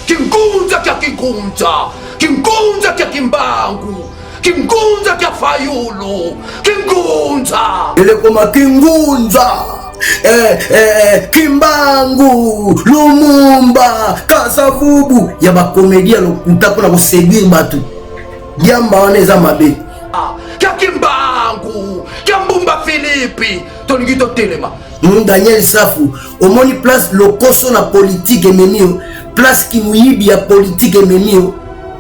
Kingunza kya Kingunza, Kingunza kya Kimbangu, Kingunza kya Fayulu, Kingunza. Ele koma Kingunza, Kimbangu, Lumumba, Kasavubu. Ya ba komedia lokuta kuna kuseduire batu. Yamba waneza mabe. Kya Kimbangu, kya Mbumba Philippe, tonigito telema. Daniel Safu, omoni place lokoso na politique ememio, place kimuyibi ya politique ememio,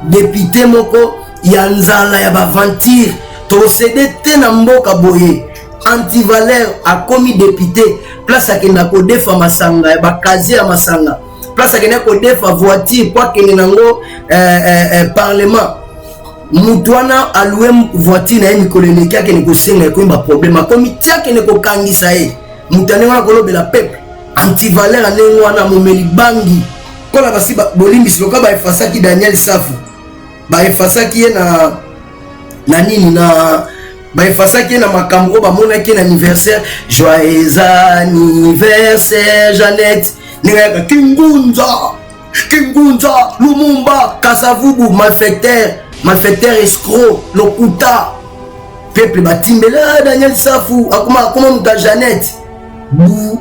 député moko ya nzala ya baventure, tosede te na mboka boye, anti-valeur akomi député, place akenda kodefa masanga ya bakazi ya masanga, place akenda kodefa voiture kwa kende nango parlement. Mutuana aloué voiture na ye mikolo eleki akende kosenga ekoyemba problème, akomi tia akende kokangisa ye. Mutane wana kolobela peuple anti-valeur ndenge wana momeli bangi kola basi bolimbisi loka baefasaki Daniel Safu, baefasaki ye na nini na baefasaki ye na makambo bamonaki ye na anniversaire. Joyeux anniversaire Jeannette ningayaka Kingunza, Kingunza, Lumumba, Kasavubu, malfaiteur escroc lokuta peuple batimbela Daniel Safu akoma muta Jeannette bu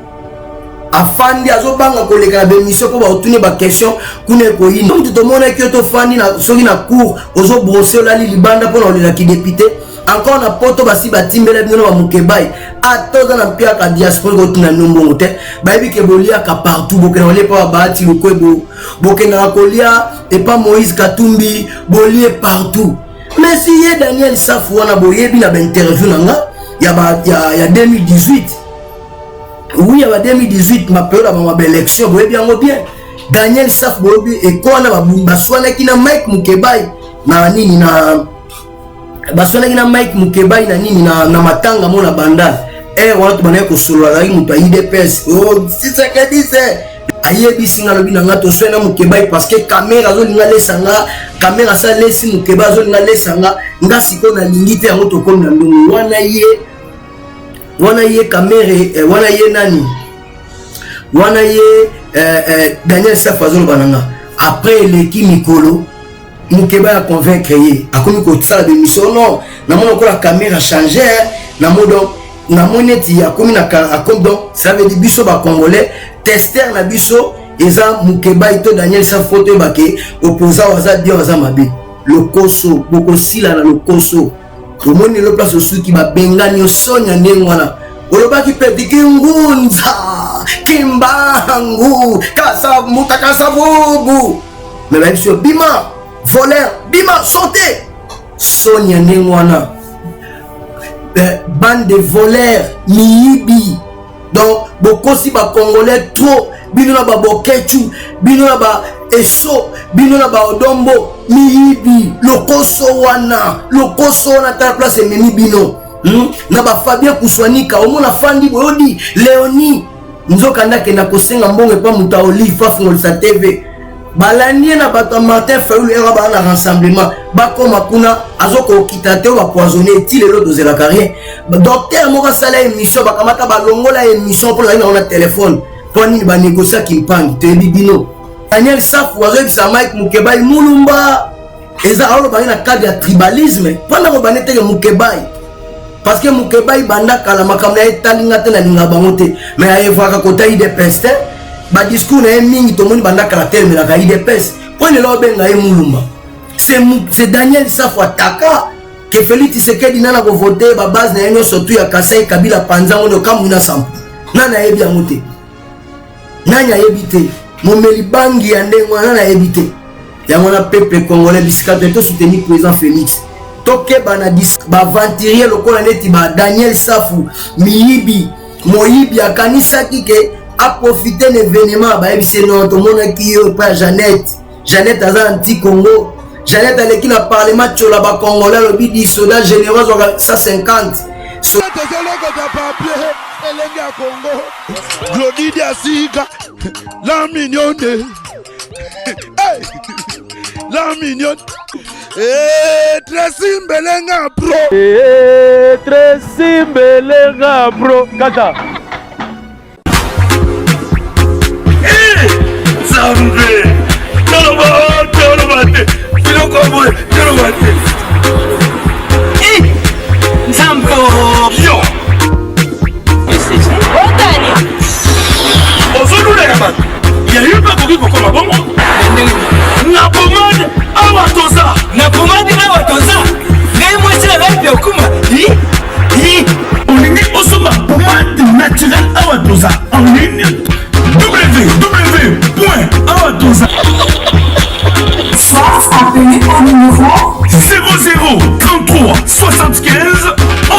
afandi azobanga koleka na bemission po baotune ba question kuna ekoyina mutu tomona ki to fandi na soki na cour ozo brosser olali libanda pona olela ki député encore na poto basi batimbela bino ba mukebai atoza na pia ka diaspora ko tuna nombongo te bayebi ke bolia ka partout bokena ole pa baati lokwebo bokena kolia et pas Moïse Katumbi bolie partout. Mais si ye Daniel Safu wana boyebi na ba interview nanga ya 2018. Oui, il y a 2018, ma période avant ma élection, vous voyez bien, Daniel Safu, vous voyez, et quoi, baswana qui na Mike Mukebai, na nini na baswana qui na Mike Mukebai, na nini na matanga mona bandal. Wana tu banaye ko solo la mutu IDPS. Oh, c'est ça que dit c'est. Ayebi singa lobi na ngato swena Mukebai parce que caméra zo linga lesanga, caméra sa lesi Mukebai zo linga lesanga, nga siko na lingite yango to comme na ndongo wana ye kamere wana ye nani wana ye Daniel Safu azolo bananga après l'équipe Mikolo Mukeba a convaincre ye akomi ko tsala de mission non na mona ko la caméra changer na modo na moneti akomi na akom donc ça veut dire biso ba congolais tester na biso eza Mukeba ito Daniel Safu photo bake opposant waza bien waza mabe lokoso boko sila na lokoso. Omoni lo place osuki ba bengani osonya ndenge wana olobaki pedi Kingunza, Kimbangu, Kasavubu. Mais ba biso bima voleur bima sauter sonya ndenge wana bande de voleurs miyibi. Donc bokosi ba congolais trop bino na ba bokechu bino na ba eso bino na ba odombo miyibi lokoso wana ta place ememi bino na ba Fabien Kuswanika omona fandi boyodi Léonie nzoka ndake na kosenga mbongo pa muta Olive fafungolisa TV balanie na bato Martin Fayulu era ba na rassemblement bakoma kuna azoko okita te ba poisonner ti lelo dozela carrière docteur moko sala émission bakamata balongola émission pour la na téléphone pour nini ba négocier kimpangi te bibino. Daniel Safu azobisa Mike Mukebai mulumba eza alo ba na cadre ya tribalisme pona ko banete ke Mukebai parce que Mukebai banda kala makamna etalinga te na linga bango te mais ayevaka kota IDPS te ba discours na mingi to moni banda kala terme na IDPS pone lo benga e mulumba c'est Daniel Safu ataka que Félix Tshisekedi nana ko voter ba base na yenyo surtout ya Kasai Kabila Panzango no kamuna sampu nana yebi amote nanya yebi te momeli bangi ya ndenge wana na ebite ya mwana peuple congolais bisikato to soutenir président Félix tokeba na baventurier lokola neti ba Daniel Safu miyibi moyibi akanisaki ke a profiter l'événement ba ebise non to mona ki yo pa Jeannette aza anti Congo Jeannette aleki na parlement tchola ba congolais lo bidi soda généraux 150 soda tozoloko ta papier elenge ya Congo Glody Asika la mignonne hey la mignonne Tracy Mbelenga bro Tracy Mbelenga bro kata Zambe Nzambo yo Otani ozoluleka bato yayo mpe koki kokoma bongo na pomade awa toza ngai mwasi na ngai okuma olingi osomba pomade naturel awa toza en ligne www.awatoza. Soit appelé au numéro 00 33 75 11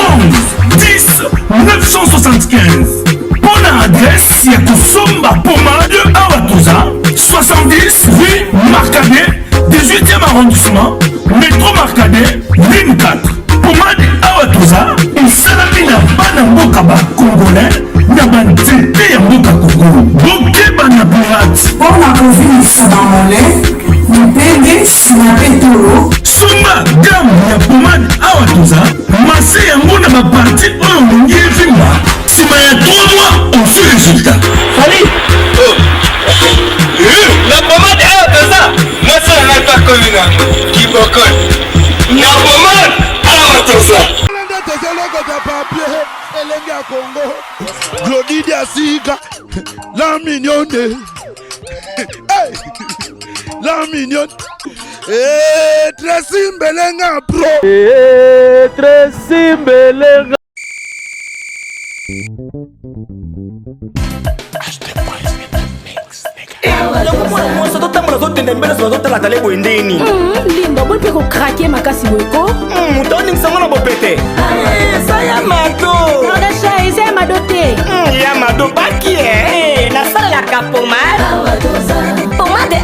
10 975. Bonne adresse, y'a Kosomba Pomade Awatoza, 70 rue Marcadet, 18e arrondissement, métro Marcadet, ligne 4. Pomade Awatoza, et Salamina Banambokaba Congolais, Nabantete Yamboka Congo, Bokeba Nabirat. pour la province Sabamolais, Mpende Sinapetolo, Sumba gamme ya pomade Awatoza, massé yango na ba parti oyo mongi evimba. Sima ya 3 mois, on fait résultat. Allez. La pommade Awatoza, moi ça n'a pas connu là. Qui bocole. La pommade Awatoza. Glody Diasika, la mignonne, hey, la mignonne, Tracy Mbelenga bro, Tracy Mbelenga. Mwasa totambola totende mbele so totala lebo endeni. Lindo bope ko craquer makasi boyko. Mutoni sango na bopete. Saya mato. Nodasha ise madote. Ya mato baki na salelaka pomade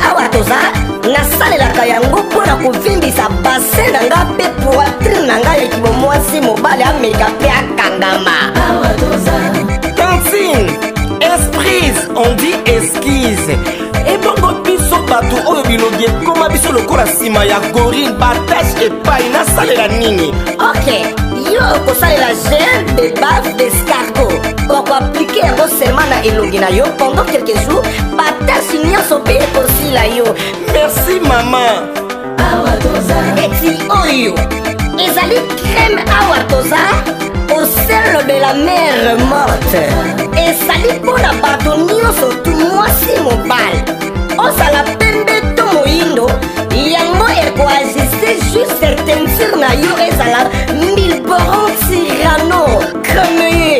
Awatoza na salelaka yango mpona kovimbisa basin na nga mpe poitrine na ngai ekimo mwasi mobali ameka mpe akangama. Tantine, esprise, on dit esquisse. Ebongo biso bato oyo bilogi ekoma biso lokola nsima ya gorille batashe epai nasalela nini. Ok, yo okosalela gel de bave d'escargot okoaplike yango seulement na elongi na yo pendant quelques jours batashe nyonso mpe ekosila yo. Merci mama. Eti oyo ezali crème Awatoza au sel de la mer morte ezali mpona bato nyonso tu mwasi mobali ozala pembe to moyindo yango ekoajuste juste teinture na yo ezala milboron tirano kremeye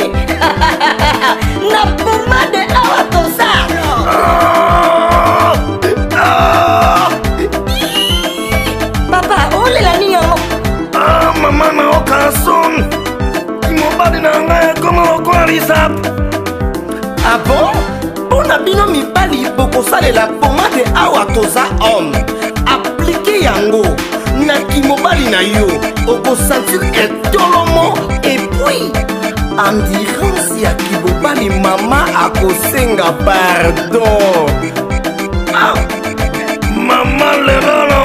na pomade Awatoza. Papa olela nini yango? Mama na okason mobali na ngai ekoma lokola lisap. Ah bon? Mpona bino mibali bokosalela pomade Awatoza homme aplike yango na kimobali na yo okosentir etolomo epui ambulance ya kibobali mama akosenga pardon. Ah, mama lerolo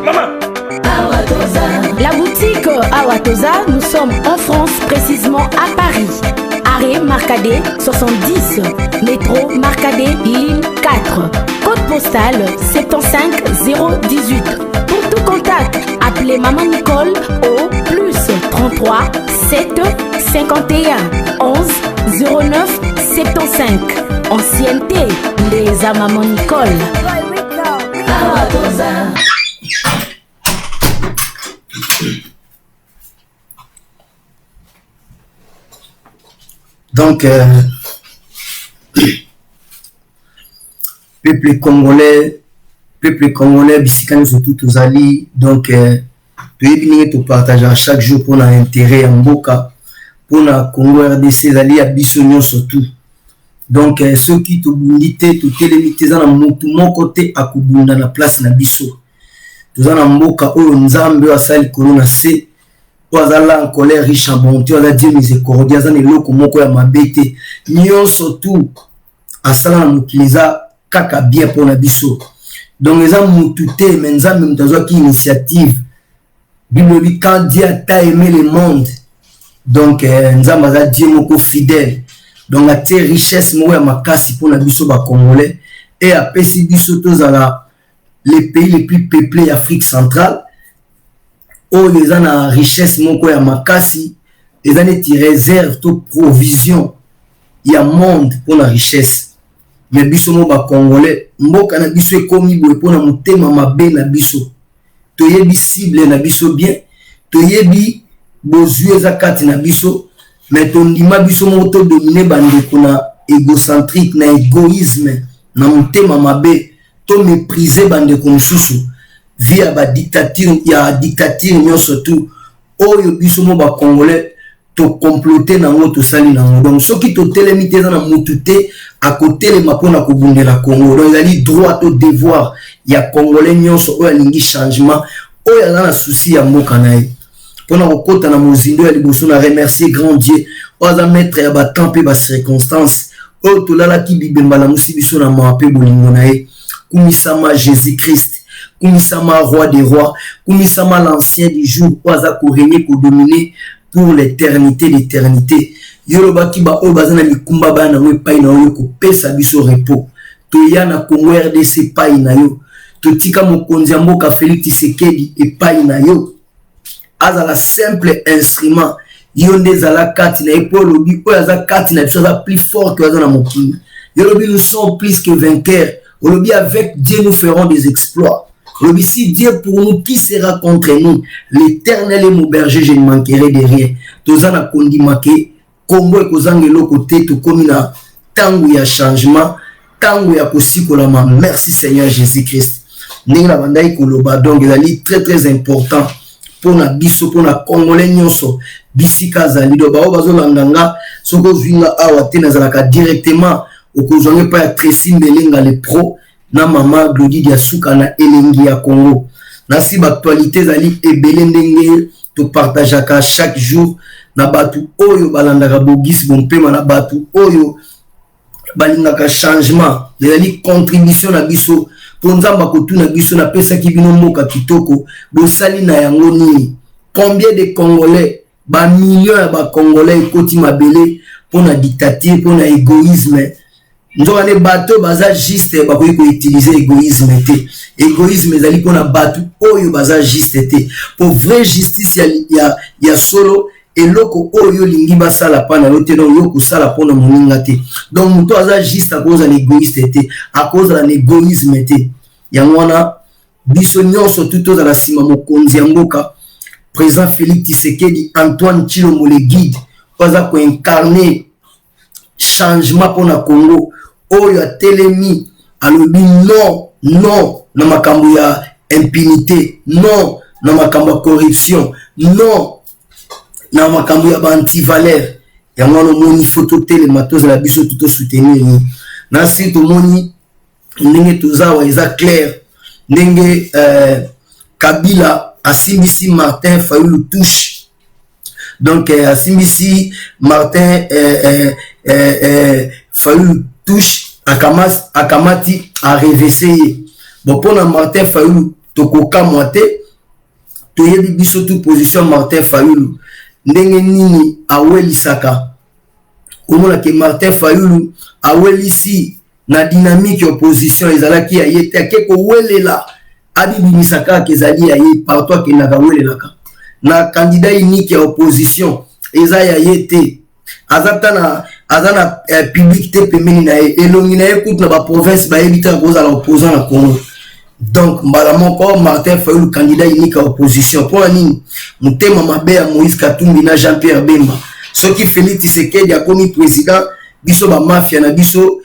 mama. La boutique Awatoza, nous sommes en France, précisément à Paris. Arrêt Marcadet 70, métro Marcadet, ligne 4. Code postal 75 018. Pour tout contact, appelez Maman Nicole au plus 33 7 51 11 09 75. Ancienneté, les à Maman Nicole. Donc, peuple congolais, bisikani surtout tozali, donc, tu partager à chaque jour pour l'intérêt en boka, pour la Congo RDC, zali à bisognon surtout. Donc, ceux qui te bundité, tu télémité, dans mon côté, à kubunda na place na biso. Tu as un boka, ou nzambe, ou asali corona C. Oazala en colère riche en bonté, oazala Dieu miséricordieux, oazala eloko moko ya mabete, nyonso tout asala mukiliza kaka bien pour na biso. Donc eza mutu te, mais nzambe mutazwa ki initiative. Bible dit quand Dieu a aimé le monde, donc nzambe aza Dieu moko fidèle. Donc a tie richesse moko ya makasi pour na biso ba Congolais et apesi biso tozala les pays les plus peuplés d'Afrique centrale. Oh, les ont la richesse, mon quoi, makasi, les ont des réserves, toute provision, il y a monde pour la richesse. Mais biso mo ba Congolais, mboka na biso ekomi boye pour na mutema mabe na biso. Toyebi cible na biso bien, toyebi bozue za kati na biso, mais tondima biso mo to dominer bande kuna égocentrique na égoïsme na mutema mabe, to mépriser bande konsusu via ba dictature ya dictature nyonso tout. Oyo biso mo ba Congolais to comploter na ngo to sali na ngo. Donc soki to telemite na mutute à côté les mapona ko bundela Congo. Donc il a dit droit au devoir ya Congolais nyonso oyo lingi changement oyo na souci ya mboka na ye. Pona okota na mozindo ya liboso na remercier grand Dieu oza maître ya ba temps pe ba circonstances oyo to lala ki bibemba la musibiso na mape bolingo na ye. Kumisama Jésus Christ, kumisama roi des rois, kumisama l'ancien du jour oza ko régner ko dominer pour l'éternité d'éternité. Yoloba kiba o bazana mikumba bana we pai na yo ko pesa biso repos. To yana Congo RDC pai na yo. To tika mokonzi mboka Félix Tshisekedi e pai na yo. Aza la simple instrument. Yonde zala kati na epolo bi o aza kati na biso za plus fort que azana mokili. Yolobi nous sommes plus que vainqueurs. Yolobi avec Dieu nous ferons des exploits. Yolobi si Dieu pour nous, qui sera contre nous? L'Éternel est mon berger, je ne manquerai de rien. Tozana kondimake Congo ekozangelo côté to komina tangu ya changement, tangu ya kosikolama. Merci Seigneur Jésus-Christ. Ninga bandai koloba donc ezali très important pour na biso pour na Congolais nyonso bisika zali do ba bazolanganga soko zwinga awa te nazalaka directement okozonge pa ya Tracy Mbelenga le pro na mama Glody Diasuka na elengi ya Congo. Nasi ba actualité zali ebele ndenge to partageaka chaque jour na batu oyo balandaka bogisi bompema na batu oyo balingaka changement ezali contribution na biso pour nzamba kotuna biso na pesa ki bino moka kitoko bosali na yango nini. Combien de Congolais ba millions ya ba Congolais ekoti mabele pour na dictature pour na égoïsme. Nzokane bato baza juste bakoki ko utiliser égoïsme te. Égoïsme ezali pona bato oyo baza juste te. Pour vraie justice ya solo eloko oyo lingi basala pana lote donc yo kusala pona moninga te. Donc muto aza juste à cause de l'égoïste te, à cause de l'égoïsme te. Yangwana biso nyonso tuto za la sima mokonzi ya mboka président Félix Tshisekedi Antoine Tshilombo le guide baza ko incarner changement pona Congo. Oyo telemi alobi non na makambo ya impunité, non na makambo ya corruption, non na makambo ya anti-valeur. Ya mwana moni photo telema toza la biso tuto soutenir ni. Na si to moni ndenge tozawa eza clair. Ndenge Kabila asimbisi Martin Fayulu touche. Donc asimbisi Martin Fayulu touche akamati a réveillé. Bon pour Martin Fayulu tokoka moite toyebi biso toute position Martin Fayulu ndenge nini awelisaka omona ke Martin Fayulu awelisi na dynamique opposition ezalaki ya yete akeko welela abibimisaka kezali ya ye partout ke naka welelaka na candidat unique ya opposition eza ya yete azata na public te pemeni na ye elongi na ye kutu na ba province ba ebita koza la opposant na Congo. Donc mbala moko Martin Fayulu candidat unique à opposition pour nini mutema mabe ya Moïse Katumbi na Jean-Pierre Bemba soki Félix Tshisekedi akomi président biso ba mafia na biso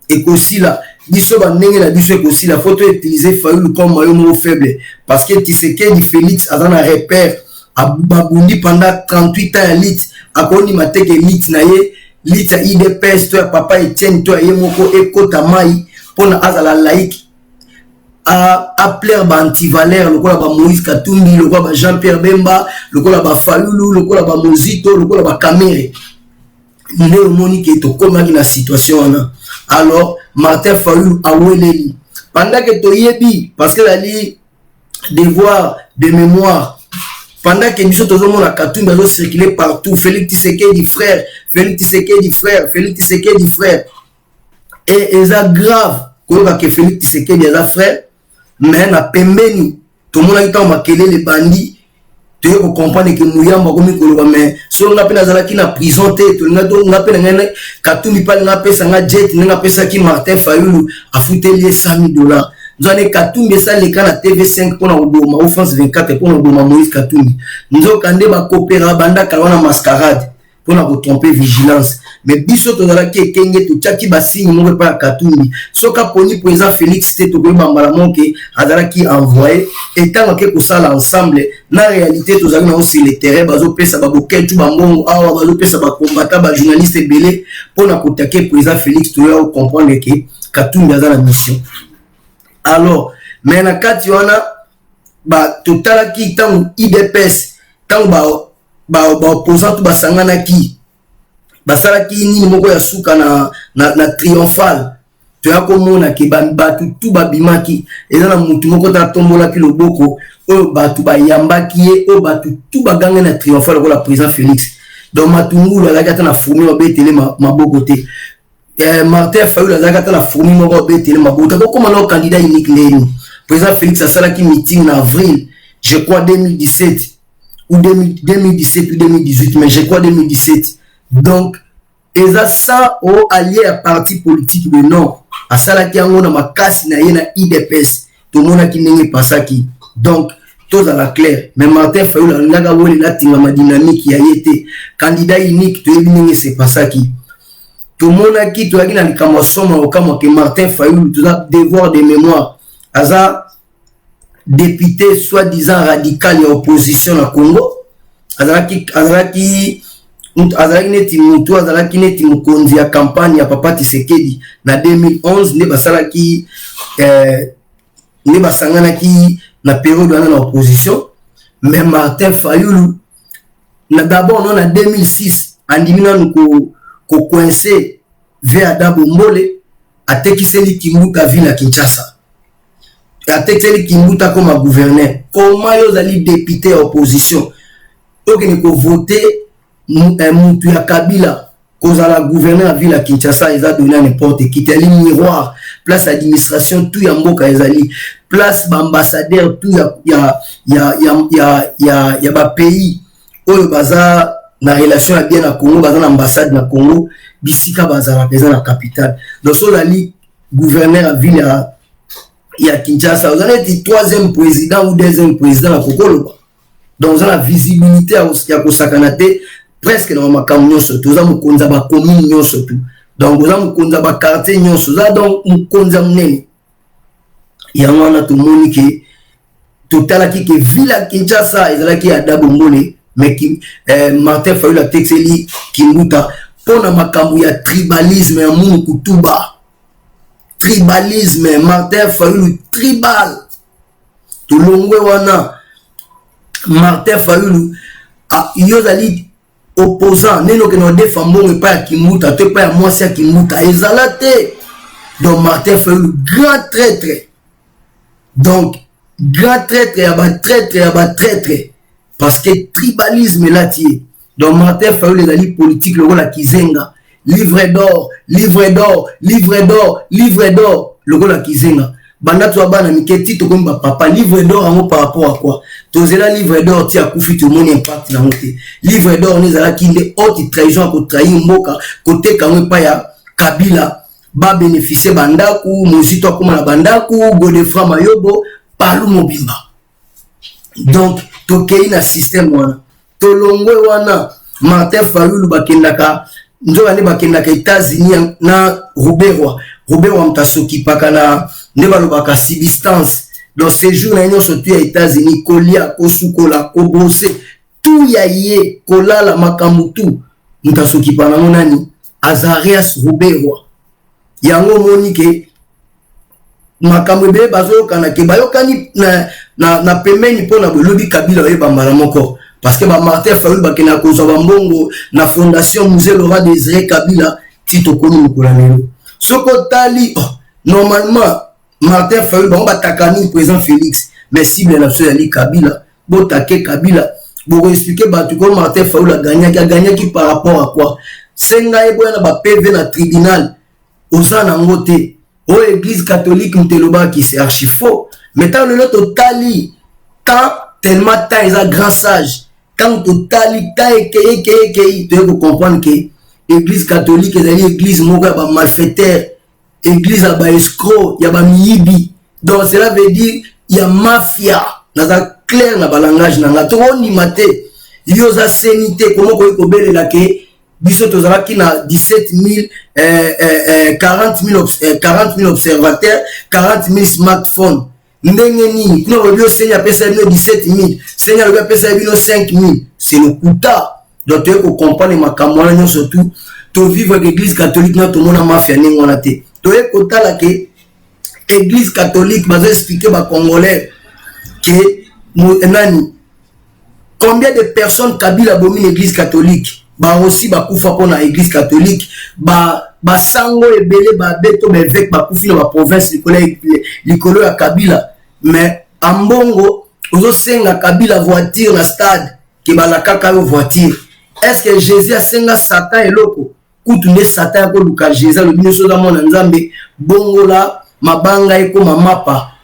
ekosila biso ba ndenge na biso ekosila faut utiliser Fayulu comme moyen mot faible parce que Tshisekedi Félix azana repère ababundi pendant 38 ans ya lit akoni mateke lit na ye lit ya IDPS to ya papa Etienne to ya yemoko ekota mai pona azala laïque à plaire ba anti-valeur lokola ba Moïse Katumbi lokola ba Jean-Pierre Bemba lokola ba Fayulu lokola ba Mozito lokola ba Kamere ne monique to komaki na situation wana. Alors Martin Fayulu aweleli pendant que to yebi parce que ali devoir de mémoire pendant que nous sommes à Katumbi nous circuler partout Félix Tshisekedi frère Félix Tshisekedi frère Félix Tshisekedi frère et ça grave que Félix Tshisekedi est frère mais na pembeni tout le monde a eu temps makelé les bandits. Tu veux comprendre que Mouyamba comme Koloba, mais si on appelle Azalaki na prison, on appelle Katumbi Pal, on appelle Sanga Jet, on appelle ça qui Martin Fayoulou a foutu les $100 000. Nous avons Katumbi ça les cas na TV5 pour la Obama, ou France 24 pour la Obama Moïse Katumbi. Nous avons Kandé ba coopéra banda kalwana mascarade pour la tromper vigilance. Mais biso to Azalaki Kenge to Tchaki Bassini mon pas Katumbi. Soka poni président Félix Té to Bamba Monke Azalaki envoyé étant que ça ensemble. Na réalité tous avons aussi les terrains bazo pesa ba boketu ba mbongo awa bazo pesa ba combattant ba journaliste belé pour na kotaker président Félix to ya comprendre que Katumbi a la mission. Alors mais na kati wana ba totala ki tant IDPS tant ba opposant to basangana ki basala ki ni moko ya suka na triomphal tu ya komona ke ba tout ba bimaki eza na mutu moko ta tombola ki loboko o batu ba yambaki ye o batu tout ba ganga na triomphal ko la président Félix donc matungulu la gata na fourmi ba betele maboko te Martin Fayoulou la gata na fourmi moko betele maboko ko comme le candidat unique leni président Félix a sala ki meeting en avril je crois 2017 ou 2017 ou 2018 mais je crois 2017 donc et ça au allié à parti politique de Nord à sala ki yango na makasi na ye na IDPS tout le monde qui n'est pas ça qui donc tout à la claire mais Martin Fayoulou ngaga wole la tinga ma dynamique ya été candidat unique to ebinenge c'est pas ça qui tout le monde qui to akina likama soma au kama que Martin Fayoulou tout a devoir de mémoire aza député soi-disant radical et opposition na Congo azalaki neti mutu azalaki neti mukonzi ya campagne ya Papa Tshisekedi na 2011 ne basalaki ne basanganaki na période wana na opposition mais Martin Fayoulou na d'abord non en 2006 andimina ko coincé vers Dabo Mbole atekiseli Kimbuta ville à Kinshasa atekiseli Kimbuta comme gouverneur comment yo zali député opposition ok ni ko voter mutu ya Kabila cause la gouverneur ville à Kinshasa ils a donné n'importe qui teli miroir place administration tout ya mboka ezali place ambassadeur tout ya ba pays oyo baza na relation ya bien na Congo baza na ambassade na Congo bisika baza na na capitale donc so la gouverneur à ville ya Kinshasa vous allez dire troisième président ou deuxième président na Kokolo donc la visibilité ya kosakanate presque dans ma camion surtout za mukonza ba commune nyo surtout donc za mukonza ba quartier nyo za donc mukonza munene ya wana to monike total ki ke ville Kinshasa ezala ki ya Dabo Mbole mais qui Martin Fayoulou a texeli Kimbuta pona makambo ya tribalisme ya munu kutuba tribalisme Martin Fayoulou tribal to longwe wana Martin Fayoulou a yozali opposant neno que nous défendons pas Kimbuta te pas moi c'est Kimbuta ezalate donc Martin Fayoulou grand traître donc grand traître ya ba traître parce que tribalisme là tie donc Martin Fayoulou les alliés politiques le rôle à Kizenga livre d'or le rôle à Kizenga banda to bana miketi to komba papa livre d'or en par rapport à quoi tozela livre d'or ti akufi tout le monde impact na moté livre d'or ni zala ki de haute trahison ko trahir mboka côté kamwe pa ya Kabila ba bénéficier bandaku mozito kuma na bandaku Godefroid Mayobo palu mobimba donc tokei na système wana tolongwe wana Martin Fayoulou bakendaka nzobane bakendaka États-Unis na Robert mtasoki pakana neba lobaka substance dans séjour na ño surtout aux États-Unis kolia kosukola kobose tout yaye kolala makamutu mtasoki pana monani Azarias Robert yango monike makamwebe bazo kana ke bayokani na pemeni pona bolobi Kabila oyeba mbala moko parce que ba Martin Fayoulou bakena kozo mbongo na fondation Musée Laurent Désiré Kabila tito kono mukola lelo soko tali normalement Martin Fayoulou ba takani président Félix mais cible na so yali Kabila botake Kabila bo expliquer ba tout comme Martin Fayoulou a gagné qui par rapport à quoi senga ebo na ba PV na tribunal osana ngote Oh, église catholique, Mteloba qui c'est archi faux. Mais tant le totali, tant tellement tant ils ont grand sage. Quand totali, tant tu dois comprendre que l'église catholique est une église moga ba malfaiteur, église à ba escroc, il y a ba miibi. Donc cela veut dire il y a mafia. Dans un clair na balangage na ngato ni maté. Il y a sanité comment ko bele la ke biso tozala ki na 17 000 40 000 observateurs, 40 000 smartphones. Ndenge nini kuna ko senya pesa bino 17 000, senya le pesa bino 5 000. C'est le kuta. Donc tu faut comprendre makambo na surtout to vivre avec l'église catholique na to mona mafia ningo na te. To e kota la ke église catholique va expliquer ba congolais que nani combien de personnes Kabila bomine l'église catholique ba aussi ba kufa pona église catholique ba sango ebele ba beto ba évêque ba kufi na ba province likolo ya Kabila mais ambongo ozo senga Kabila voiture na stade ke bala kaka yo voiture. Est-ce que Jésus a senga Satan eloko kutu ne Satan ko luka Jésus le bino so da mona nzambe bongo la mabanga eko mapa.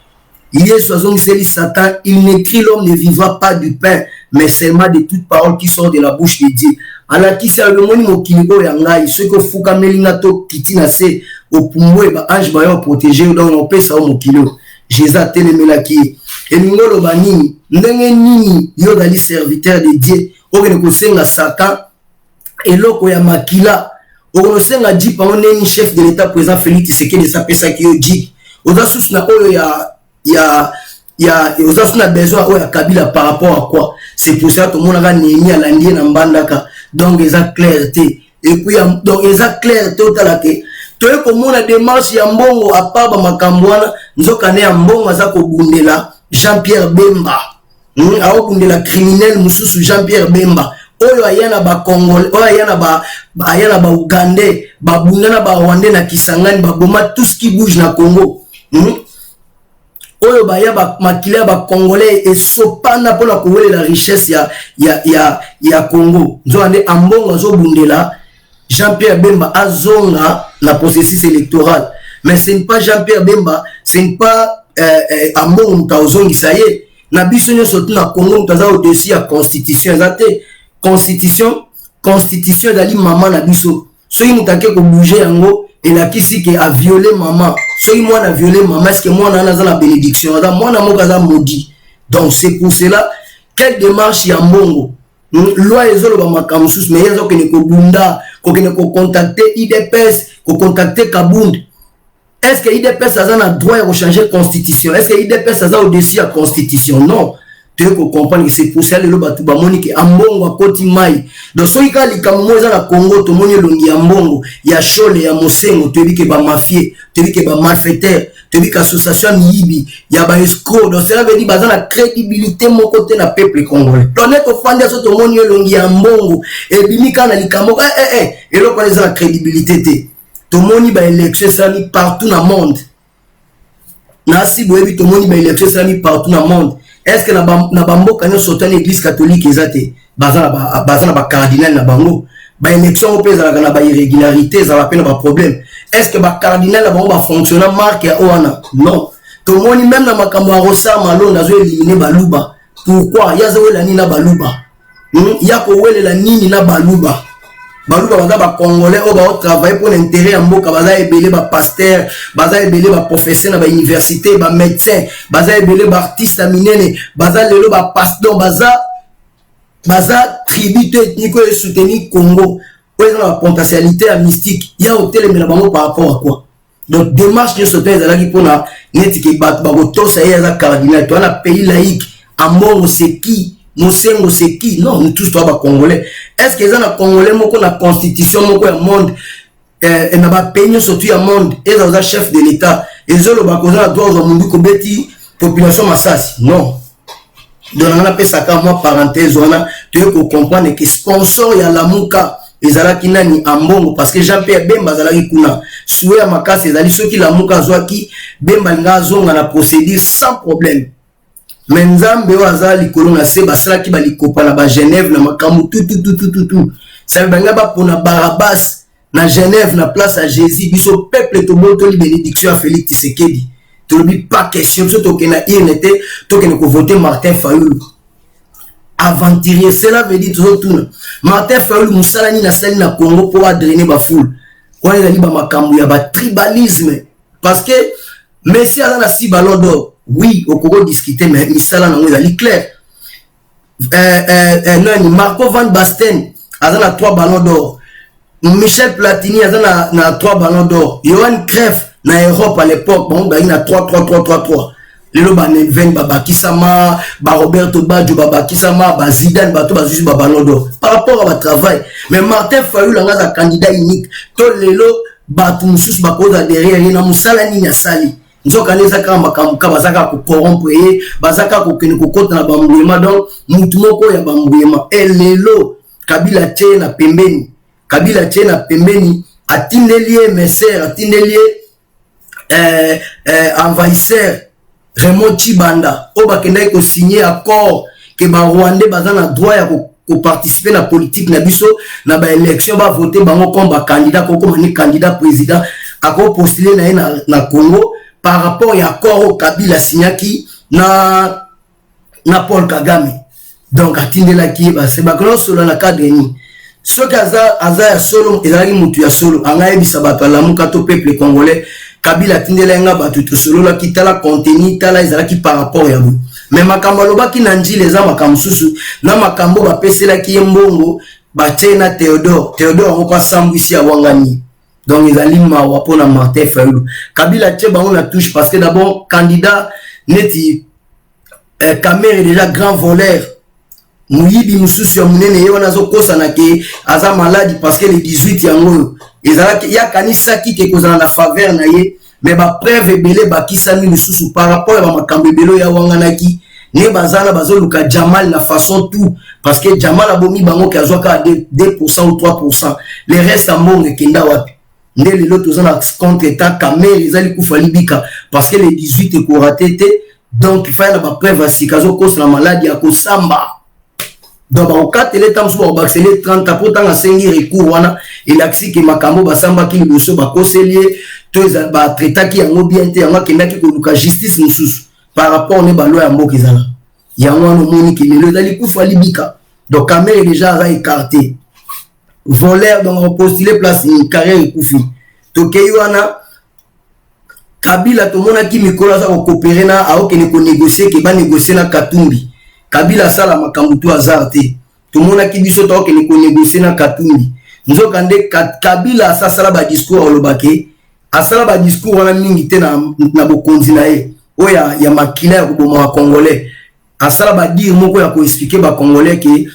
Yesu azongiseli Satan, il n'écrit l'homme ne vivra pas du pain, mais seulement de toute parole qui sort de la bouche de Dieu. Alakisa le moni mokiligo ya ngai, ce que fuka melinga to kitina se au pumwe ba ange ba yo protéger dans on pesa au mokilo. Jésus a telemelaki. Et ngolo banini, ndenge nini yo dali serviteur de Dieu, okene ko senga Satan eloko ya makila. Okene senga dit pa oneni chef de l'état président Félix Tshisekedi sa pesa ki yo dit. Oza sous na oyo on a besoin de Kabila par rapport à quoi. C'est pour ça que tout le monde a némi à l'Indien en bandaka. Donc ils ont clarté. Et puis donc ils ont clarté au talake. Tout le monde a démarche ya mbongo à part ba makambwana nzokane ya mbongo azako bundela Jean-Pierre Bemba. A bundela criminel mususu Jean-Pierre Bemba. Oyo ayana ba Congolais, oyo ayana ba Ougandais, ba bundana ba Rwandais na Kisangani ba boma tout ce qui bouge na Congo. Oyo baya ba makila ba Congolais et sopana pour la couler la richesse ya Congo. Nzo ande ambongo zo bundela Jean-Pierre Bemba azonga la processus électoral. Mais ce n'est pas Jean-Pierre Bemba, ce n'est pas ambongo mtaozongi ça y est. Na biso nyoso na Congo mtaza au dessus ya constitution ezate constitution dali maman na biso. Soki mutake ko bouger yango et la kisi qui a violé maman. Soki moi a violé maman, est-ce que moi na la bénédiction? Moi na mokaza maudit. Donc c'est pour cela quelle démarche ya mbongo. Loi ezolo ba makamsus mais yazo ke ne ko bunda, ko ke ne ko contacter IDPS, ko contacter Kabund. Est-ce que IDPS a un droit de changer constitution? Est-ce que IDPS a au-dessus de la constitution? Non. Tu veux comprendre que c'est pour ça que le batu ba monique ambongo a koti mai. Donc so ika likamoza na Congo to moni longi ambongo ya chole ya mosengo tu dis que ba mafie, tu dis que ba malfaiteur, tu dis que association miyibi ya ba escroc. Donc cela veut dire baza na crédibilité mon côté na peuple congolais. Donc net ofandi so to moni longi ambongo et bimika na likamo et lo connaît la crédibilité té. To moni ba élection ça ni partout dans le monde. Na si boyebi to moni ba élection ça ni partout dans le monde. Est-ce que na bambo kanyo soutient l'église catholique ezate bazana ba cardinal na bango ba élection au pays na ba irrégularité ça va peine ba problème. Est-ce que ba cardinal na bango ba fonctionner marque ya oana? Non. To moni même na makambo ya rosa malo na zo éliminer baluba. Pourquoi ya zo wela ni na baluba? Ya ko wela nini na baluba? Baluba baza ba congolais o ba travailler pour l'intérêt ya mboka baza ebele ba pasteur, baza ebele ba professeur na ba université, ba médecin, baza ebele ba artiste minene, baza lelo ba pasteur, baza tribu ethnique et soutenir Congo. Pour la potentialité mystique, il y a hôtel mais bango par rapport à quoi? Donc démarche de sauter là qui pour na net qui bat ba to ça y a cardinal, toi na pays laïque, amour c'est qui? Mosengo c'est qui? Non, nous tous doit congolais. Est-ce que les gens congolais moko na constitution moko ya monde et na ba pays surtout ya monde et dans un chef de l'état et zolo ba koza droit au mundu ko beti population masasi? Non. Donc on a appelé ça comme moi parenthèse on a tu veux comprendre que sponsor ya lamuka ezalaki nani ambongo parce que Jean-Pierre Bemba azalaki kuna soué ya makasi ezali soki lamuka zwaki Bemba nga zonga na procédure sans problème. Mais nzambe waza likolo na se basala ki balikopa na ba Genève na makambu tout ça veut dire ba pona Barabas na Genève na place à Jésus biso peuple to moto li bénédiction à Félix Tshisekedi to lui pas question so to kena INT to kena ko voter Martin Fayulu aventurier cela veut dire tout tourne Martin Fayulu musala ni na sali na Congo pour drainer ba foule on est ali ba makambu ya ba tribalisme parce que Messi a na 6 ballons d'or oui au Congo discuter mais misala na ngeza li clair nani Marco Van Basten a na 3 ballons d'or Michel Platini a na 3 ballons d'or Johan Cruyff na Europe à l'époque bon il a 3 lelo ba Neven Babakisama ba Roberto Baggio Babakisama ba Zidane ba to ba juste ba ballon d'or par rapport à votre travail mais Martin Fayulu nga za candidat unique to lelo ba tout mususu ba ko derrière na musala ni na sali nzoka neza kama makambuka bazaka ko corrompre bazaka ko kene ko kota na bambuyema donc mutu moko ya bambuyema lelo Kabila tche na pembeni atindelie messer atindelie envahisseur Raymond Chibanda oba kenda ko signer accord que ba Rwandais bazana droit ya ko participer na politique na biso na ba élection ba voter bango comme ba candidat ko comme ni candidat président ako postuler na Congo par rapport à accord au Kabila signaki na Paul Kagame donc atindela ki ba se ba kono solo na cadre ni ce kaza solo ezali mutu ya solo anga ebisa bato alamuka to peuple congolais Kabila tindela nga bato to solo la kitala contenu tala ezalaki par rapport ya vous mais makambo lobaki na njile za makambo susu na makambo ba pesela ki mbongo ba tena Théodore on pas sambwisi awangani donc ezali mawa pona Martin Fayulu Kabila tcheba on la touche parce que d'abord candidat neti Kamere déjà grand voleur muyibi mususu ya munene ye wana zo kosa na ke aza malade parce que le 18 yango ezalaki ya kanisa ki ke kozana na faveur na ye mais ba preuve belé ba kisami mususu par rapport à makambo belo ya wanganaki ne bazana bazoluka Jamal na façon tout parce que Jamal abomi bango ki azwaka 2% ou 3% le reste ambonge kenda wapi ndele lo tozana contre état Kamere ezali kufa libika parce que le 18 ko raté donc il fallait la preuve asikazo kosa na maladie ya kosamba donc au cas de l'état sur baxeler 30 pour tant à 5 recours wana et l'axi que makambo basamba ki liboso ba koselier to ba traiter ki yango bien te yango kendaki ko luka justice mususu par rapport ne ba loi ya mboka ezala yango no moni ki lelo dali kufa libika donc Kamere déjà a écarté voleur donc postuler place une carrière kufi to keywana Kabila to mona ki mikola za ko coopérer na a okene ko négocier ke ba négocier na Katumbi Kabila sala makambu tu azarte tout le monde a qui dit soto que ne négocier na Katumbi nzoka nde Kabila sala ba discours olobake asala ba discours wana mingi te na bokonzi na ye oya ya makila ya kuboma congolais asala ba dire moko ya ko expliquer ba congolais que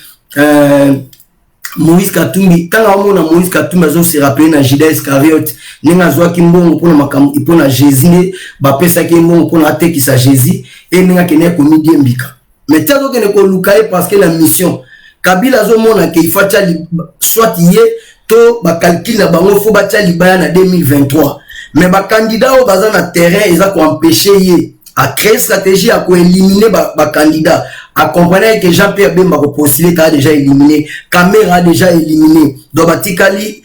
Moïse Katumbi quand on a Moïse Katumbi azo se rappeler na Judas Iscariote ninga zwa kimbongo pona makambu ipona Jésus ba pesa kimbongo pona tekisa Jésus et ninga kene ko midi mbika mais tu as donc une colocaille parce que la mission Kabila zo mona ke il faut soit hier to ba calcul na bango faut ba tcha libaya na 2023 mais ba candidat au bazan na terrain ils a ko empêcher hier à créer stratégie à ko éliminer ba candidat à comprendre que Jean-Pierre Bemba ko postuler a déjà éliminé Kamere a déjà éliminé donc batikali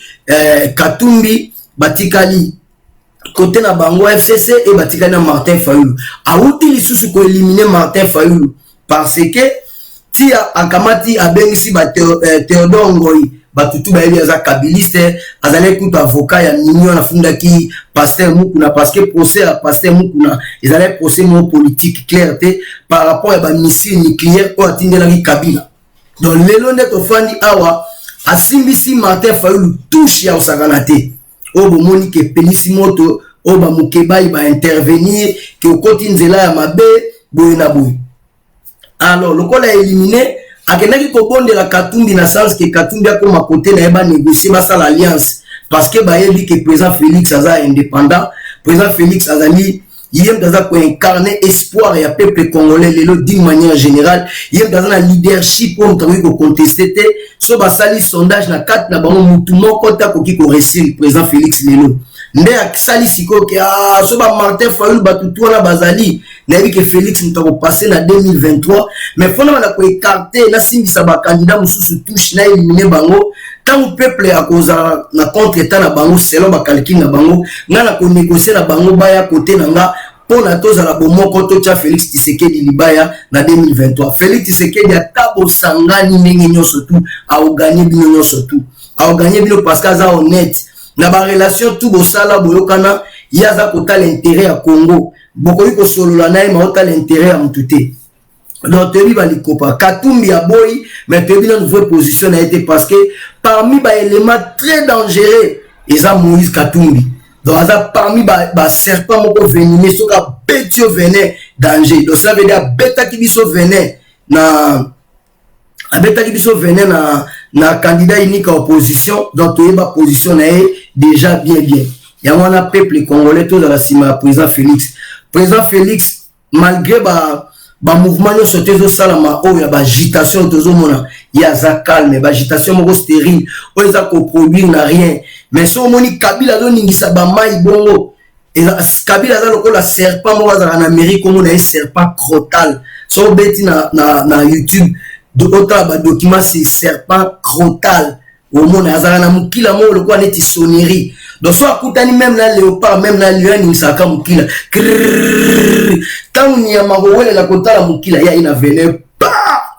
Katumbi batikali côté na bango FCC et batikali na Martin Fayulu a outil lisusu ko éliminer Martin Fayulu parce que ti akamati abengisi ba Théodore Ngoyi batutu ba eli aza kabiliste azale kutu avocat ya minyo na funda ki pasteur Mukuna parce que procès à pasteur Mukuna ezale procès mon politique clarté par rapport à ba missile nucléaire ko atindela ki Kabila donc lelo neto fandi awa asimbisi Martin Fayulu touche ya osaganate obo moni ke pelisi moto oba mukeba ba intervenir ke okoti nzela ya mabe boye na boye. Alors le col a éliminé akenaki ko bondela Katumbi na sens que Katumbi a comme à côté na eba négocier basal alliance parce que ba yebi que président Félix aza indépendant président Félix azali yem daza ko incarner espoir ya peuple congolais lelo d'une manière générale yem daza na leadership pour mtawi ko contester te so basali sondage na 4 na bango mutu moko ta ko ki ko réussir président Félix lelo nde akisali siko ke so ba Martin Fayulu batutu wana bazali na yebi que Félix mutako passer na 2023 mais fona na ko écarter na simbisa ba candidat mususu touche na éliminer bango tant le peuple a cause na contre-temps na bango selon ba calcul na bango nga na ko négocier na bango baya côté na nga pour na toza la bomoko to tia Félix Tshisekedi libaya na 2023 Félix Tshisekedi a tabo sangani ndenge nyonso tout a gagner bino nyonso tout a gagner bino parce que za honnête na ba relation tout bosala boyokana yaza kota l'intérêt à Congo boko yiko solola na ma ota l'intérêt à mutute. Donc Tebi Balikopa Katumbi a boy mais Tebi dans une vraie position a été parce que parmi les éléments très dangereux ils ont Moïse Katumbi. Donc parmi les serpents moko venimeux so ka betio venait danger. Donc ça veut dire beta qui biso venait na beta qui biso venait na candidat unique à opposition. Donc Tebi ba position est déjà bien. Il y a un peuple congolais tout dans la cima président Félix. Président Félix malgré ba mouvement yo sauté zo salama o ya ba agitation tozo mona ya za calme ba agitation moko stérile o za ko produire na rien mais so moni Kabila do ningisa ba mai bongo et Kabila za lokola serpent mo za en Amérique comme on a un serpent crotal so beti na YouTube do ota ba document c'est serpent crotal au monde azara na mukila mo lokola neti sonnerie donc so akutani même na léopard même na lion ni saka mukila tant ni amawele la kotala mukila ya ina venin pa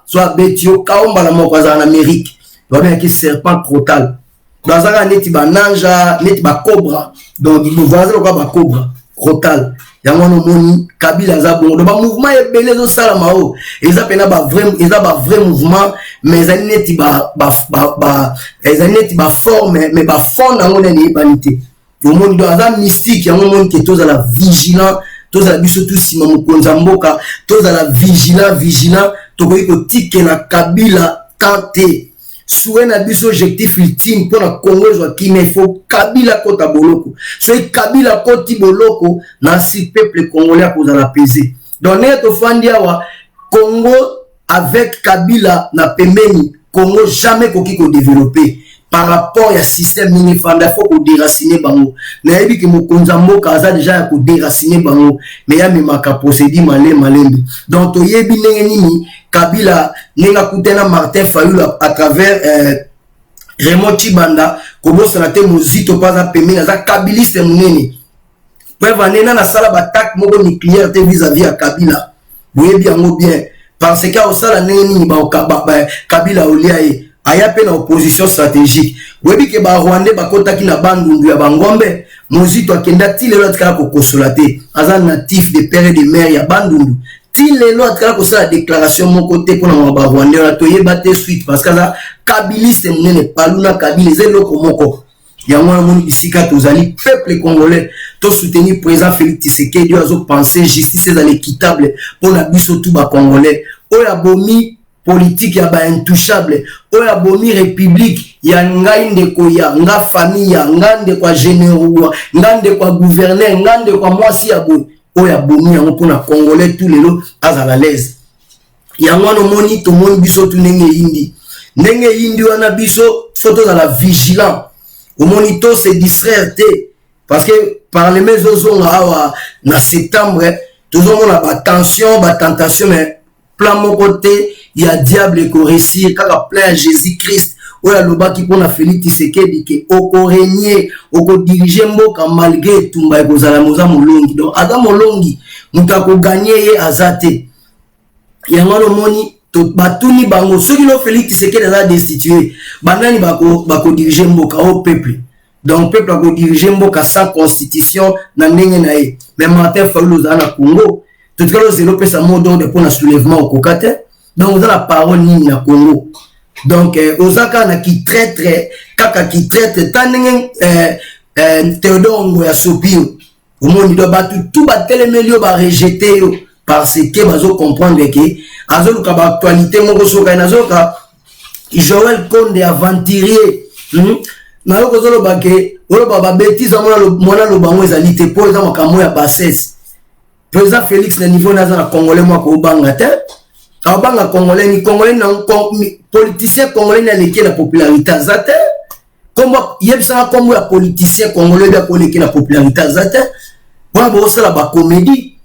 soit betio kaomba la moko za en Amérique donc il y a qui serpent crotal bazaka neti ba nanja neti ba cobra donc il nous voit ba cobra crotal yango no moni Kabila za bon ba mouvement ebele zo sala mao eza pena ba vrai mouvement mais eza neti ba forme mais ba fond nango ne banité au monde do za mystique yango moni ke toza la vigilant toza biso tout sima mokonza mboka toza la vigilant to ko tike na Kabila tenté souhait na biso objectif ultime pour la Congo qui il faut Kabila kota boloko so Kabila koti boloko na si peuple congolais pour l'apaiser donc net ofandi awa Congo avec Kabila na pembeni Congo jamais koki ko développer par rapport à système mini fanda faut ko déraciner bango na yebi ke mokonza mboka aza déjà ko déraciner bango mais ya memaka procédure malembe donc to yebi ndenge nini Kabila nenga kutena Martin Fayulu à travers Raymond Chibanda kobo sanate mozito pas a pemina za kabiliste munene peuvent nena na sala batak moko nucléaire te vis-à-vis à Kabila oui bien parce que au sala neni ba Kabila oliaye aya pe na opposition stratégique webi ke ba Rwanda bakota ki na bandundu ya bangombe mozito akenda tilelo atkala ko konsolate aza natif de père et de mère ya bandundu tilelo atkala ko sa déclaration mon côté pour na ba Rwanda la toye batte suite parce que ça kabiliste munene paluna Kabila zelo komoko ya mwana moni bisika tozali peuple congolais to soutenir président Félix Tshisekedi azo penser justice dans l'équitable pour la biso tout ba congolais oya bomi politique ya ba intouchable oya bomi république ya ngai ndeko ya nga famille ya ngande kwa généraux ngande kwa gouverneur ngande kwa mwasi ya boy oya bomi yango pona congolais tout lelo azala l'aise ya ngwana moni to moni biso tu ndenge yindi wana biso photo dans la vigilant au monito se distraire parce que par les mêmes awa na septembre toujours on a ba tension ba tentation mais plan mon côté il y a diable ko réussir kaka plein Jésus-Christ oya loba ki pona Félix Tshisekedi ke oko régner oko diriger mboka malgré tumba ekozala moza molongi donc adam molongi muta ko gagner ye azate yango no moni to batuni bango soki no Félix Tshisekedi a destitué banani bako diriger mboka au peuple donc peuple ko diriger mboka sans constitution na ndenge na ye mais Martin Fayulu za na Congo tout cas zéro pesa mot d'ordre pour le soulèvement au kokate donc vous avez la parole ni na Congo donc ozaka na qui traite kaka qui traite taninge Théodore Ngoya Sopio au monde doit battre tout battre melio ba rejeter parce que bazo comprendre que azo ka ba actualité moko soka nazoka Joël Konde aventurier na yo kozolo bake olo baba bêtise mona lo bango ezali te po eza makambo ya bassesse président Félix na niveau na za congolais moi ko banga te abanga congolais ni congolais na politicien congolais na leki la popularité azate comme yebisa comme ya politicien congolais da ko leki la popularité azate wa bo sala ba comédie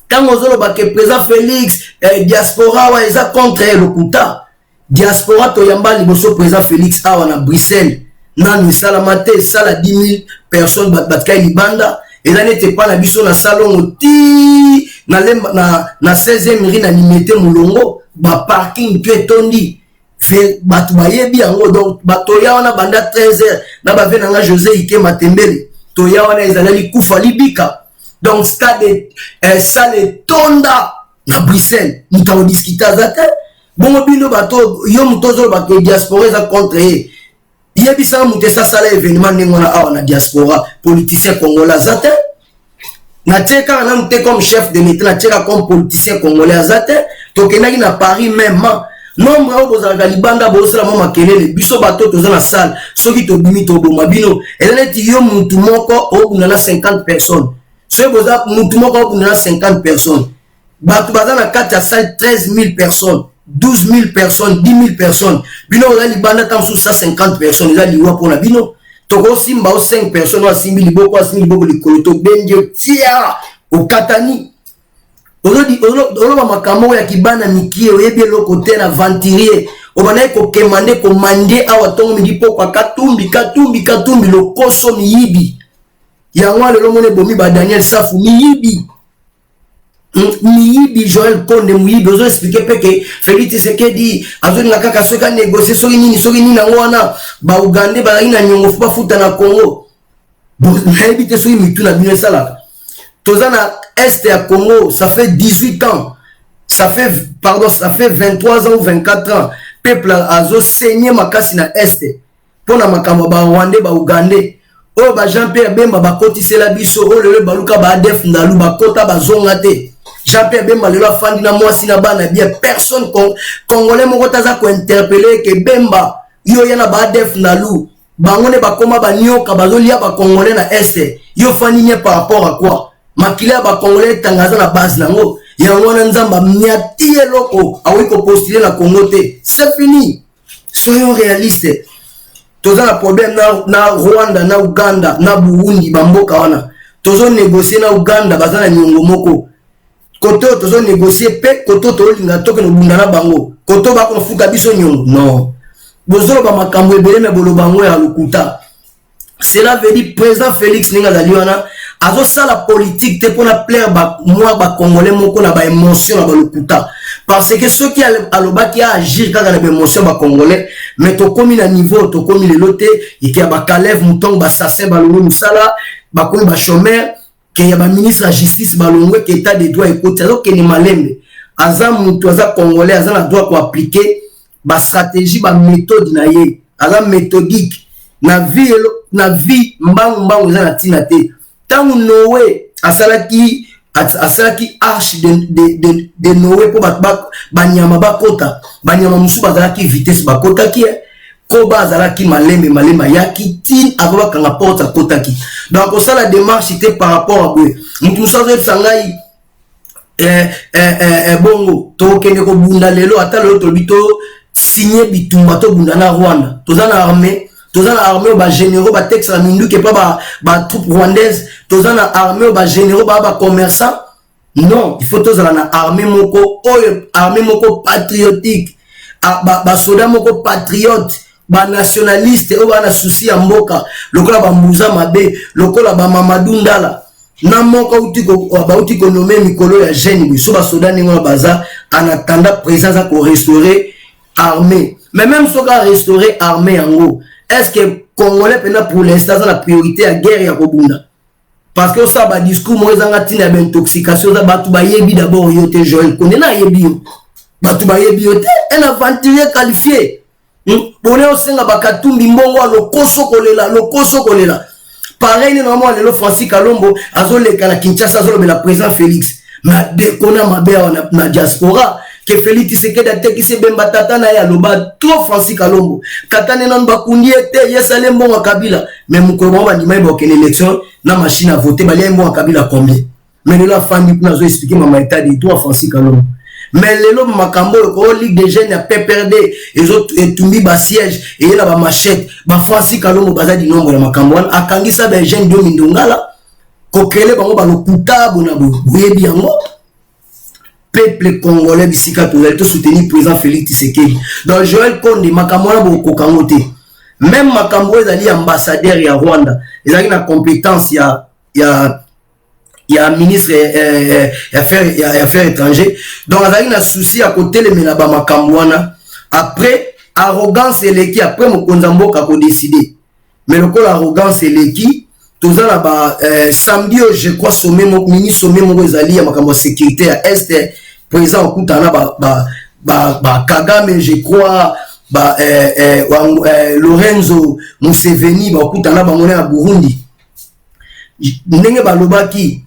quand ozolo ba que président Félix diaspora wa eza contre le kuta diaspora toyamba liboso président Félix awa na Bruxelles nani salamate sala 10 000 personnes batkai libanda et là n'était pas la biso na salon ti na 16e mairie na limité mulongo ba parking pietondi fait batu bayebi yango donc batoya wana banda 13h na ba venanga José Ike Matembele toya wana ezalali kufa libika donc stade sale tonda na Bruxelles mutao discuter zate bon bino bato yo mutozo ba diaspora za contre yebisa mutesa sala événement ngona awa na diaspora politicien congolais zate na tcheka na mute comme chef de l'État na tcheka comme politicien congolais zate tokenaki na Paris même nombre au bozalaka libanda bosala mama kelele biso bato toza na salle soki tobimi toboma bino eleti yo mutu moko obunda na 50 personnes soki boza mutu moko obunda na 50 personnes bato baza na kati ya salle 13 000 personnes 12 000 personnes 10 000 personnes bino oza libanda tam sous 150 personnes eza liwa pona bino toko simba o 5 personnes asimbi liboko likolo to benje tia okatani oloba makambo ya kibana mikie oyebi eloko te na venturier obanaye komande awa ntongo midi pokwa katumbi lokoso miyibi yango lelo mone bomi ba Daniel Safu miyibi Joël Konde muyibi ozo expliquer peke Félix Tshisekedi azolinga kaka soki négocier soki nini nango wana ba Uganda bazali na nyongo fu bafuta na Congo nayebi te soki mitu na bino esalaka toza na Est à Congo, ça fait 18 ans. Ça fait 23 ans ou 24 ans. Peuple a saigné makasi na Est. Pour na makamba ba Rwandais ba Ougandais. Oh ba Jean-Pierre Bemba ba kotise la biso oh lelo baluka ba def ndalu ba kota ba zonga te. Jean-Pierre Bemba lelo afandi na mwasi na bana bien personne congolais moko taza ko interpeller que Bemba yo yana ba def ndalu. Bangone ba koma ba nyoka bazolia ba congolais na Est. Yo fani nye par rapport à quoi? Makila ba congolais tangaza na base nango yango na nzamba miati eloko awiko postuler na Congo te c'est fini soyons réalistes toza na problème na Rwanda na Uganda na Burundi bamboka wana tozo négocier na Uganda bazana nyongo moko koto tozo négocier pe koto to linga toke no bunda na bango koto ba ko fuka biso nyongo non bozolo ba makambo ebele me bolo bango ya lukuta cela veut dire président Félix ninga daliwana azo sala politique te pour plaire moi ba congolais moko na ba émotion na ba lokuta parce que ceux qui alobaki a agir kaka na ba émotion ba congolais mais to komi na niveau to komi le loté et ki ba Kalev Mutongo ba assassin ba longo musala ba komi ba chômeur que ya ba ministre de la justice ba longo que état de droit écoute alors que ni malembe aza mutu aza congolais aza na droit ko appliquer ba stratégie ba méthode na ye aza méthodique na vie mbangu za na tina te tangu Noé asalaki arche de Noé po banyama bakota banyama musu bazalaki vitesse bakotaki ko bazalaki malembe yaki tin avoba kanga porte kotaki donc ça la démarche était par rapport à eux mutu musazo sangai bongo to kende ko bunda lelo atalo to bito signer bitumba to bunda na Rwanda toza na armée ba généraux ba texte la mindu ke pas ba troupe rwandaise toza na armée ba généraux ba commerçant non il faut toza na armée moko patriotique ba soda moko patriote ba nationaliste o ba na souci ya mboka lokola ba Mbuza Mabe lokola ba Mamadou Ndala na moko uti ko nommer mikolo ya jeune biso ba soda ningo baza en attendant présence à restaurer armée mais même soka restaurer armée yango est-ce que Congolais pour l'instant c'est la priorité à guerre ya kobunda parce que ça ba discours mo ezanga tina ba intoxication za batu ba yebi d'abord yote Joël Konde na yebi batu ba yebi yote un aventurier qualifié boné osenga bakatumbi mbongo lokoso kolela pareil normalement le Francis Kalombo azoleka na Kinshasa azolobela président Félix mais dekona mabea na diaspora que Félix Tshisekedi ateki se Bemba tata na ya loba trop Francis Kalombo tata ne non bakundi ete yesale mbongo Kabila mais mukolo ba ndima ba okene élection na machine à voter ba mbongo Kabila combien mais le la fandi pour nous expliquer mama état de droit Francis Kalombo mais lelo makambo ko ligue des jeunes ya PPRD et autres et tumbi ba siège et la ba machette ba Francis Kalombo baza di nombre ya makambo akangisa ba jeune do mindongala ko kele bango ba lokuta bona boyebi yango peuple congolais bisika tozali to soutenir président Félix Tshisekedi. Donc Joël Konde makambo na boko kangote. Même makambo ezali ambassadeur ya Rwanda, ezali na compétence ya ministre affaires étrangères. Donc ezali na souci à côté le menaba makambo wana. Après arrogance eleki après mokonza mboka ko décider. Mais le col arrogance eleki tozala ba samedi je crois sommet mon ministre sommet mon ezali ya makambo sécurité à est président okutana ba Kagame je crois Lorenzo Museveni bakutana bango na Burundi ndenge balobaki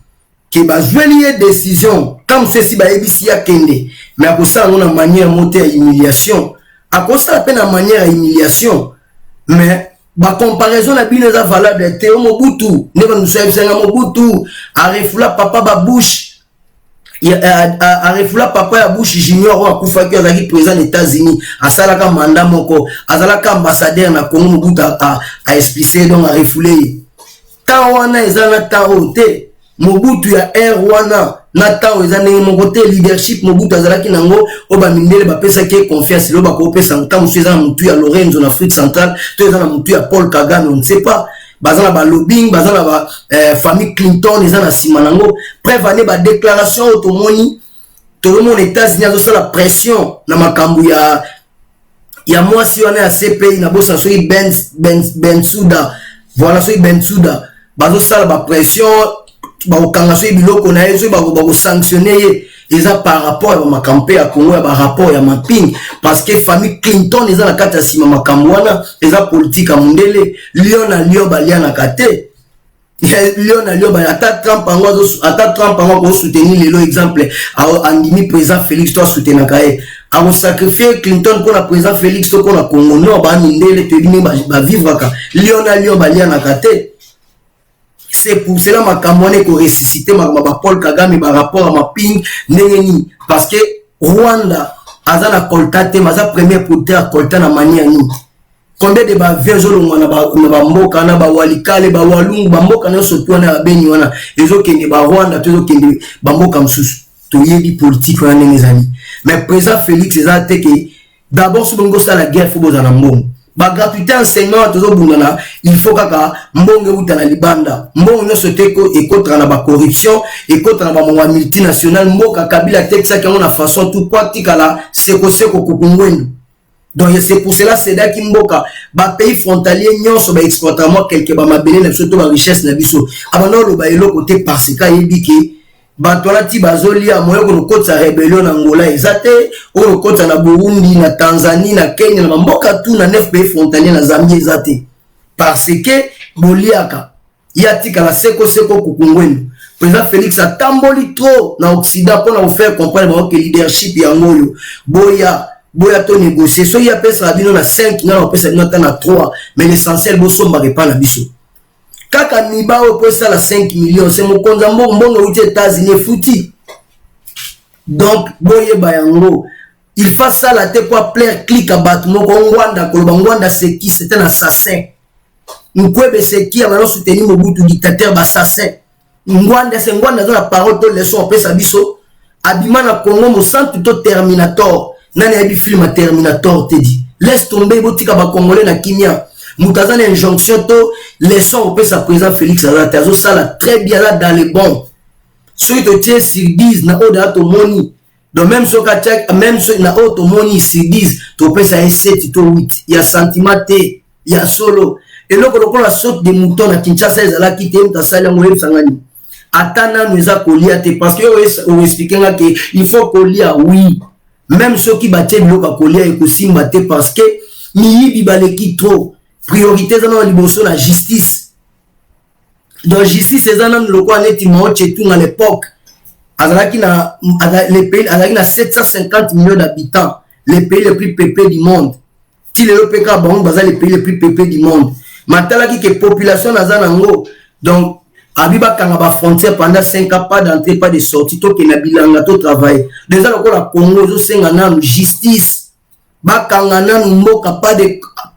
ke bazweli décision comme ceci ba ebisi ya kende mais akosa na manière monter à humiliation akosa pe na manière à humiliation mais ba comparaison na bino za valable te Mobutu ne ba nous saibsenga Mobutu a refula papa ba Bush a refula papa ya Bush junior wa kufaki azaki président des États-Unis asalaka mandat moko azalaka ambassadeur na Congo Mobutu a expliqué donc a refulé tant wana ezana tant te Mobutu ya air wana na tant ezana moko te leadership Mobutu azalaki nango oba mindele ba pesa ke confiance lo ba ko pesa tant monsieur ezana mutu ya Lorenzo na Afrique centrale to ezana mutu ya Paul Kagame on ne sait pas bazana ba lobbying bazana ba famille Clinton ezana simanango prévané ba déclaration automoni tout le monde États-Unis a la pression na makambu ya moi si on est à CPI na bossa so Bensouda voilà so Bensouda bazo sala ba pression ba okanga so biloko na yezo ba sanctionner eza par rapport à makampe ya Congo ya ba rapport ya mapping parce que famille Clinton eza na kata sima makambu wana eza politique a mundele lion na lion balia na kate lion na lion ba ata Trump ango ko soutenir lelo exemple andimi président Félix to soutenir kae a sacrifier Clinton pour la président Félix to pour la Congo no ba mindele te bini ba vivre ka lion na lion balia na kate. C'est pour cela ma Camerounais qu'on ressuscité ma Paul Kagame par rapport à ma ping nengeni parce que Rwanda azana koltate maza premier producteur kolta na manière ni combien de ba vieux na ba mboka na ba walikale ba walungu ba mboka na soto na beni wana ezokende ba Rwanda tozokende ba mboka msusu to yebi politique wana ngezani mais président Félix ezate que d'abord subongo ça la guerre faut bozana mbongo ba gratuité enseignement tozo bungana il faut kaka mbonge utana libanda mbongo nyoso teko ekotra na ba corruption ekotra na ba multinational mboka kabila texte qui na façon tout pratique la seko kokungwendo donc c'est pour cela c'est daki mboka ba pays frontalier nyonso ba exploitement quelque ba mabele na surtout ba richesse na biso abana lo ba elo côté parce ka yebiki batolati bazolia moyo ko kotsa rebellion na Angola ezate o kotsa na Burundi na Tanzanie na Kenya na mboka tout na 9 pays frontaliers na Zambie ezate parce que boliaka yatika la seko kokungwendo président Félix a tamboli trop na Occident pour nous faire comprendre que leadership ya ngoyo boya to négocier so ya pesa bino na 5 na pesa na 3 mais l'essentiel bo somba pas na biso kaka niba au ça la 5 millions c'est mon konza mbongo aux États-Unis fouti donc boye bayango il fait ça la tête pour plaire clic à battre mon Rwanda koloba Rwanda c'est qui c'était un assassin Nkwebe c'est qui a maintenant soutenir Mobutu dictateur assassin Rwanda c'est Rwanda dans la parole de leçon après ça biso abima na Congo mo centre to Terminator nani abi film Terminator te dit laisse tomber botika ba congolais na kimia Moutazan injonction to laissons au sa président Félix Azatazo ça là très bien là dans les bons ceux qui te sur 10 na oda to moni donc même ceux qui même ceux na auto moni sur 10 to pesa un 7 to 8 il y a sentiment il y a solo et là quand la sorte de mouton à Kinshasa ils allaient quitter ta salle en sangani atana nous a colia te parce que on expliquer là que il faut colia oui même ceux qui battent le colia et aussi battent parce que ni bibaleki trop priorité dans liboso la justice donc justice c'est dans le quoi net à l'époque azalaki na les pays azalaki na 750 millions d'habitants les pays les plus peuplés du monde qui les PK bon bazal les pays les plus peuplés du monde matalaki que population nazanango donc abiba kanga ba frontière pendant 5 ans pas d'entrée pas de sortie to ke na bilanga to travail déjà le la Congo zo senga na justice bakangana mboka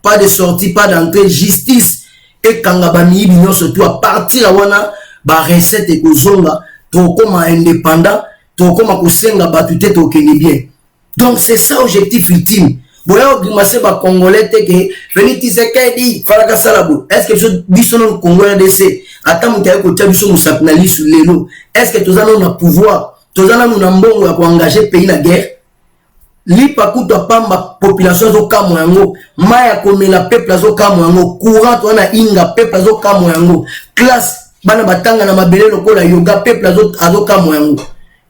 pas de sortie pas d'entrée justice et kangaba mibi non surtout à partir wana ba recette et kozonga to comme indépendant tokoma kosenga batu te tokende bien. Donc c'est ça objectif ultime. Boya ogrimase ba congolais te ke veni Tshisekedi falaka salabo. Est-ce que biso non congolais DC ata mutaye ko tia biso musapina lisu lelo? Est-ce que tozana na pouvoir, tozana na mbongo ya ko engager pays na guerre? Lipa kuto pamba population zo kamo yango, maya komela peuple zo kamo yango, courant to na inga peuple zo kamo yango, classe bana batanga na mabele lokola yoga peuple zo kamo yango.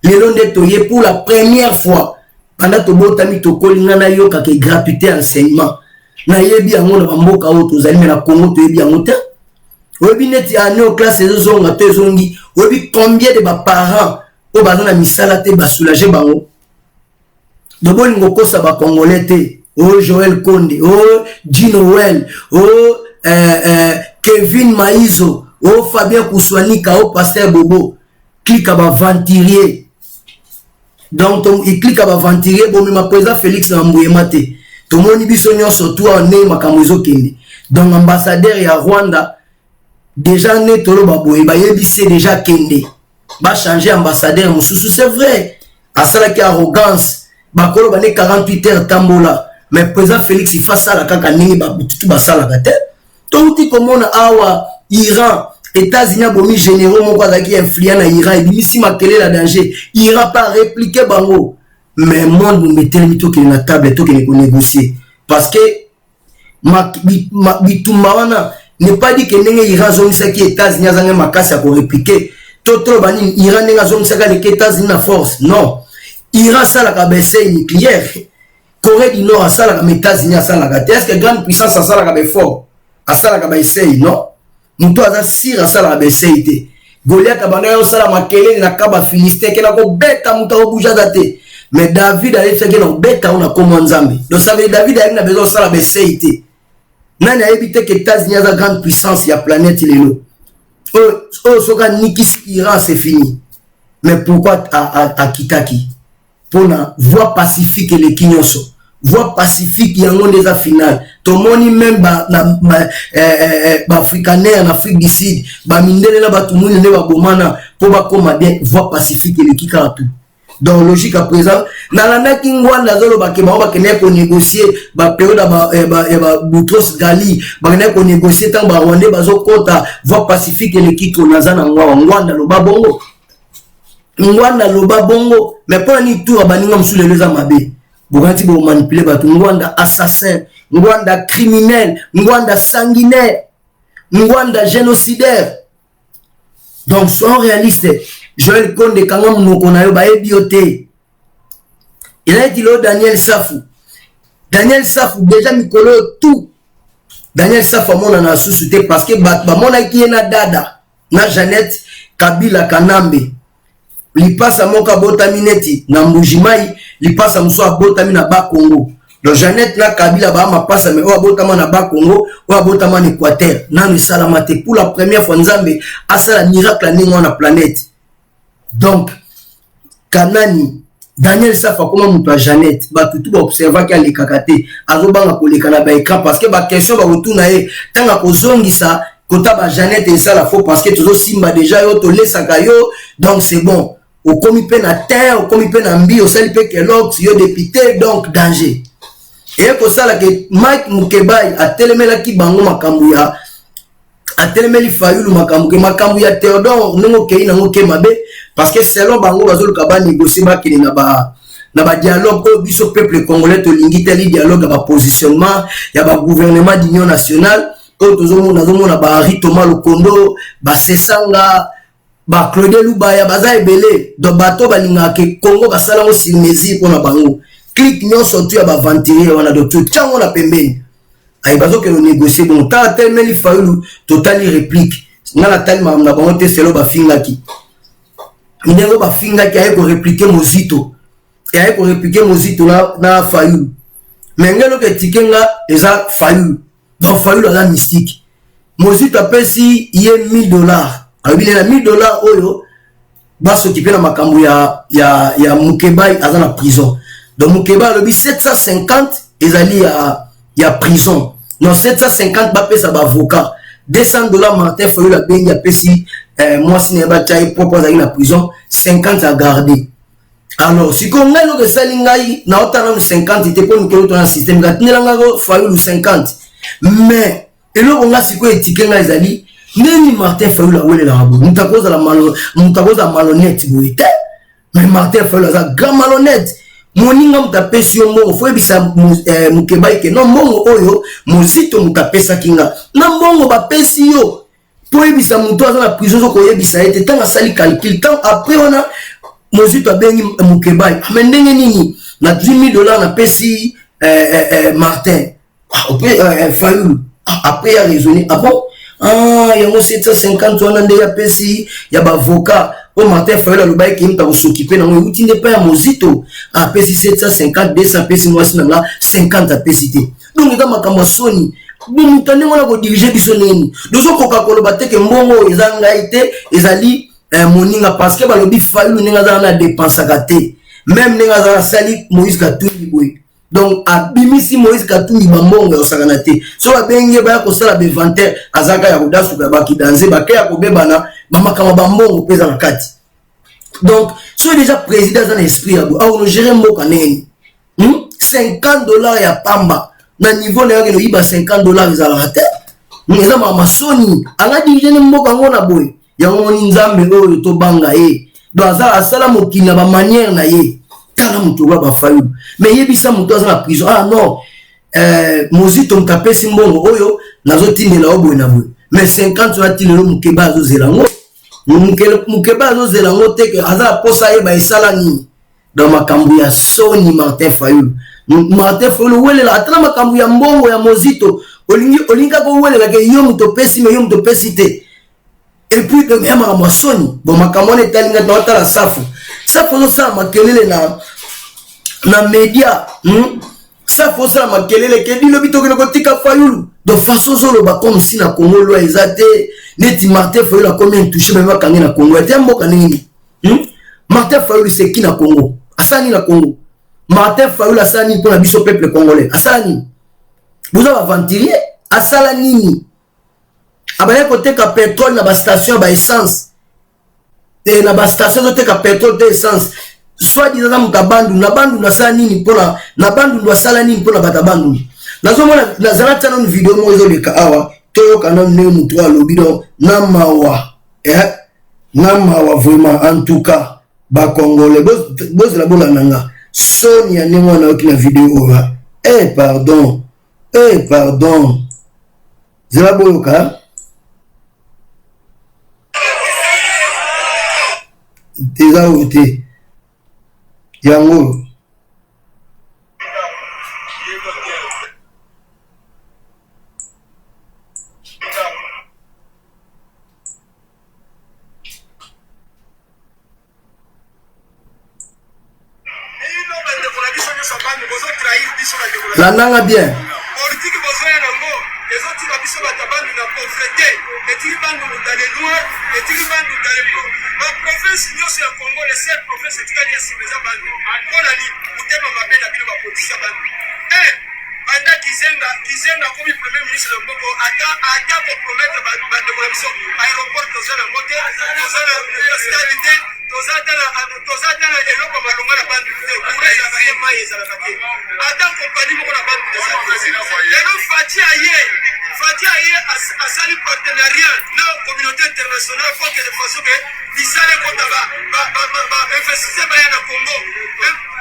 Lelo nde toye pour la première fois pendant to botami to kolinga na yoka ke gratuité enseignement. Na yebi yango na mboka o tozali na Congo to yebi yango te. Oyebi neti ane classe zo zonga to zongi, oyebi combien de ba parents o bazana misala te ba soulager bango. De bon ngokosa ba congolais te, oh Joël Konde, oh Gino Well, oh Kevin Maizo, oh Fabien Kouswanika, oh Pasteur Bobo, clique à ba venturier. Donc il clique à ba venturier, bon mais ma président Félix Nambouyemate. Tout le monde biso surtout en né makamozo kende. Donc ambassadeur ya Rwanda déjà né tolo baboye ba yebise déjà kende. Ba changer ambassadeur mususu c'est vrai. À ça la arrogance. Bakolo bane 48 heures tambola mais président Félix il fait ça la kaka ningi ba bututu basala kate tout comme on awa Iran États-Unis bomi généraux moko azaki influent na Iran et bimisi makele la danger Iran pas répliquer bango mais monde nous mettait mito que na table to que négocier parce que bitumba wana n'est pas dit que ndenge Iran zone ça qui États-Unis azanga makasi pour répliquer toto bani Iran ndenge zone ça les États-Unis na force non. Iran ça la kabessé nucléaire. Corée du Nord ça la États-Unis ça la gâté. Est-ce que grande puissance ça la kabé fort? À ça la kabessé non. Nous toi ça sire ça la kabessé été. Goliath abana yo ça la makele na kaba Philistine que na ko beta muta ko bouja daté. Mais David a fait que na beta on a comment Nzambe. Donc ça veut dire David a besoin ça la kabessé été. Nani a évité que États-Unis a grande puissance ya planète lelo. Oh soka nikis Iran c'est fini. Mais pourquoi à Kitaki? Pour la voie pacifique et les kinyoso voie pacifique il y a un monde déjà final tout le monde même africaner en Afrique du Sud mindele na ba tout le monde ba bomana pour ba comme bien voie pacifique et les kikatu donc logique à présent na lana kingwanda zolo ba ke ba kene ko négocier ba période ba Boutros Ghali ba kene ko négocier tant ba Rwanda ba zo kota voie pacifique et les kiko nazana ngwanda lo ba bongo Ngwanda loba bongo mais pas ni tout abaninga msule leza mabe bokanti bo manipuler batu Ngwanda assassin Ngwanda criminel Ngwanda sanguinaire Ngwanda génocidaire donc soyons réalistes Joël Konde kanga munoko na yo ba ebioté il a dit le Daniel Safou déjà mikolo tout Daniel Safou mona na susute parce que ba mona ki na dada na Jeannette Kabila Kanambe li passa moka botamineti na Mbujimai li passa muso abotami na ba Congo donc Jeannette na Kabila ba ma passa mais o abotama na ba Congo o abotama na Équateur na salamate pour la première fois Nzambe asala miracle ningo na planète donc kanani Daniel Safa comment muto Jeannette ba tout observer qu'il les kakate azobanga koleka na ba écran parce que ba question ba retourna e tanga kozongisa kota ba Jeannette et ça la faut parce que toujours simba déjà yo to lesaka yo donc c'est bon au komi pe na terre au komi pe na mbi au sel pe kelox yo député donc danger et pour ça là que Mike Mukebai a telemela ki bango makambu ya a telemeli Fayulu makambu ya Théodore ngo kei na ngo mabe parce que selon bango bazolo ka ba négocier ba kini na ba dialogue ko biso peuple congolais to lingi teli dialogue ba positionnement ya ba gouvernement d'union nationale to tozomona ba Henri Thomas Lokondo ba Sesanga ba Claude Lubaya baza ebele do bato balinga ke Congo basala ngo silmezi pona bango clique nyonso tu ya ba venturier wana do tout tango na pembeni ay bazo ke négocier bon ta telemeli Fayulu totali réplique ngala talma na bango te selo ba fingaki ndeko ba fingaki ay ko répliquer Mozito et ay ko répliquer Mozito na Fayulu mais ngelo ke tikenga eza Fayulu donc Fayulu la mystique Mozito apesi ye $1000 abili na $1000 oyo ba s'occuper na makambo ya Mukebai azana prison donc Mukebai lobi 750 ezali ya prison non 750 ba pesa ba avocat $200 Martin Fayulu la bengi apesi moi ciné ba chai propre azali na prison 50 à garder Alors si qu'on a le salingai na otana 50 te pour nous dans système gatinelanga go Fayulu 50 mais et là on a siko etikenga ezali neni Martin Fayulu awele la rabo mutakoza la malhonnête boite mais Martin Fayulu za grand malhonnête moninga mutapesi yo mbongo fo ebisa mukebai ke no mbongo oyo mozito mutapesa kinga na mbongo bapesi yo po ebisa muto aza na prison ko yebisa ete tanga sali calcul tant après on a mozito abengi mukebai amendenge nini na $10,000 na pesi Martin Fayulu après a raisonné ah bon yango 750 wana nde ya pesi ya bavocat o Martin Fayulu alobai ki mta s'occuper na ngo uti ne pas ya mozito a pesi 750 200 pesi mwasi na 50 a pesi te donc eza makambo soni bumutane ngona ko diriger biso neni dozo koka koloba te ke mbongo eza ngai te ezali moninga parce que balobi Fayulu ninga za na dépense kate même ninga za sali Moïse Katumbi boy donc abimisi Moïse Katumbi bambongo ya sakana te so abenge ba ko sala bevante azaka ya kodasu ba ki danser ba ke ya ko bebana mamakama bambongo pesa na kati donc so déjà président dans l'esprit ya bo on gérer mboka neni $50 ya pamba na niveau na yake no iba $50 za la te ngeza mama soni anga dirige mboka ngona boy yango nzambe oyo to banga ye do azala asala mokina ba manière na ye tala mutu ba Fayulu mais yebisa mutu azala prison ah non mozito mtapesi mbongo oyo nazotindela oboy na boy mais 50 na tinelo mukeba azozela ngo mukeba azozela ngo te ke azala posa ye ba esala ni dans makambu ya soni Martin Fayulu wele la atala makambu ya mbongo ya mozito olinga ko wele la ke yo mutopesi me yo mutopesi te. Et puis de même à Massoni, bon ma camone talinga dans la safu. Ça faut ça ma kelele na média, ça faut ça ma kelele ke di lobito ke kotika Fayulu. De façon solo ba comme si na Congo lo ezate neti Martin Fayulu a combien touché même quand na Congo. Et mboka nini? Martin Fayulu c'est qui na Congo? Asani na Congo. Martin Fayulu asani pour la biso peuple congolais. Asani. Vous avez aventurier asala nini? Abaye côté ka pétrole na ba station ba essence et na ba station côté ka pétrole de essence soit disant mutabandu na bandu na sala nini pona na bandu na sala nini pona batabandu nazomona na zalata na vidéo mo zo leka awa to kana ne mutu alobido na mawa na mawa vraiment en tout cas ba congolais boz la bola nanga Sonia ne mona okina vidéo wa pardon zela boyoka déjà voté yango la nanga bien asali partenariat na communauté internationale pour que de façon que bisale kota ba investisseur ba na Congo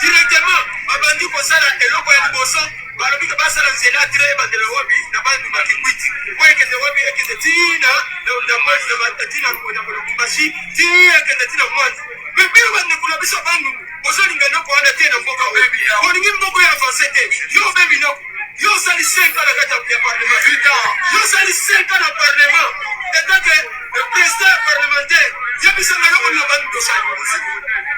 directement babandi ko sala eloko ya liboso balobi ka basala nzela tire ba de wabi na bandu na kikwiti ko ekende wabi ekende tina na mwezi na matatina ko na kolombashi tina ekende tina mwezi mais bande ko biso bandu bozolinga na ko ana tena mboka baby ko ningi mboko ya avancete yo baby no yo sali 5 ans na kata ya parlement yo sali 5 ans na parlement et donc le président parlementaire ya bisanga yo na bandu do sali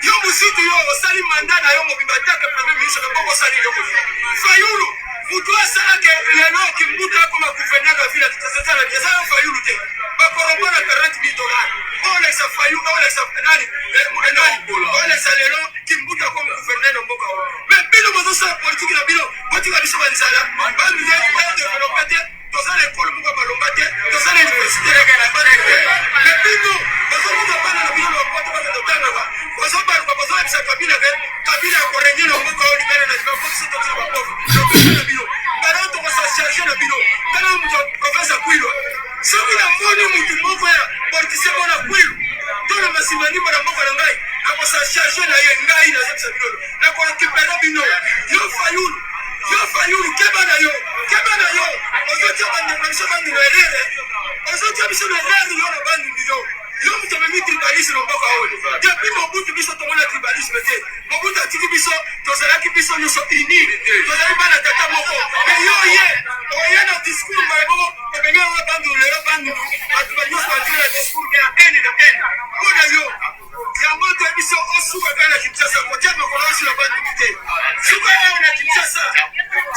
yo musitu yo sali mandat na yo mobimata ke premier ministre boko sali yo Fayulu mutu asala ke lelo kimbuta koma gouverneur la ville tata la biasa Fayulu te ba koromba na $40,000 ole sa Fayulu ole sa nani ole sa lelo kimbuta koma gouverneur na mboka mais bino bozo sa politique na bino botika biso banzala bandu ya développé toza na école muka balomba te toza na université na kana bana mais bino bozo muka bana na bino boto ba totanga ba bozo ba bozo sa kabila na kabila ya korenye na mboka oli bana na kwa foto to ba pauvre na bino bana to sa charger na bino kana mtu profesa Kwilo soki na moni mtu moko ya participer na Kwilo to na masimani bana mboka na ngai na ko sa charger na ye ngai na sa bino na ko récupérer bino yo fayulu keba na yo ozotia bande biso bandi na erreur ozotia biso na erreur yo na bandi bino yo mtu amemi tribalisme na mboka oyo depuis Mobutu biso tomona tribalisme te Mobutu atiki biso tozalaki biso nyonso ini tozali bana tata moko me yo oye na discours mbala moko obenge oyo bandulu lelo bandulu bato banyonso bazili na discours ya ene na ene mpona yo yango toyebi biso osuka kaka na Kinshasa kotia makolo osi na bandulu te suka oyo na Kinshasa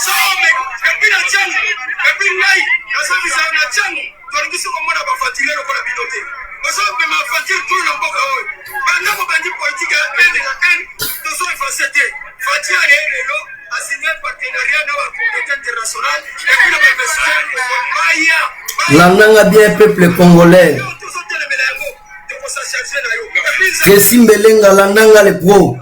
some epi na ntiango epi ngai nazobisaka na ntiango tolingi so komona bafatile lokola bino te ozopema fatile tu na mboka oyo bandako bandi politike ya ene na ene tozo efase te fatile ale lelo asigné partenariat na bakommunauté internationale epi na bainvestisseur baya Lananga bien peuple congolais tozotelemela yango tokosacharge na yo Kesimbelenga Lananga le pro.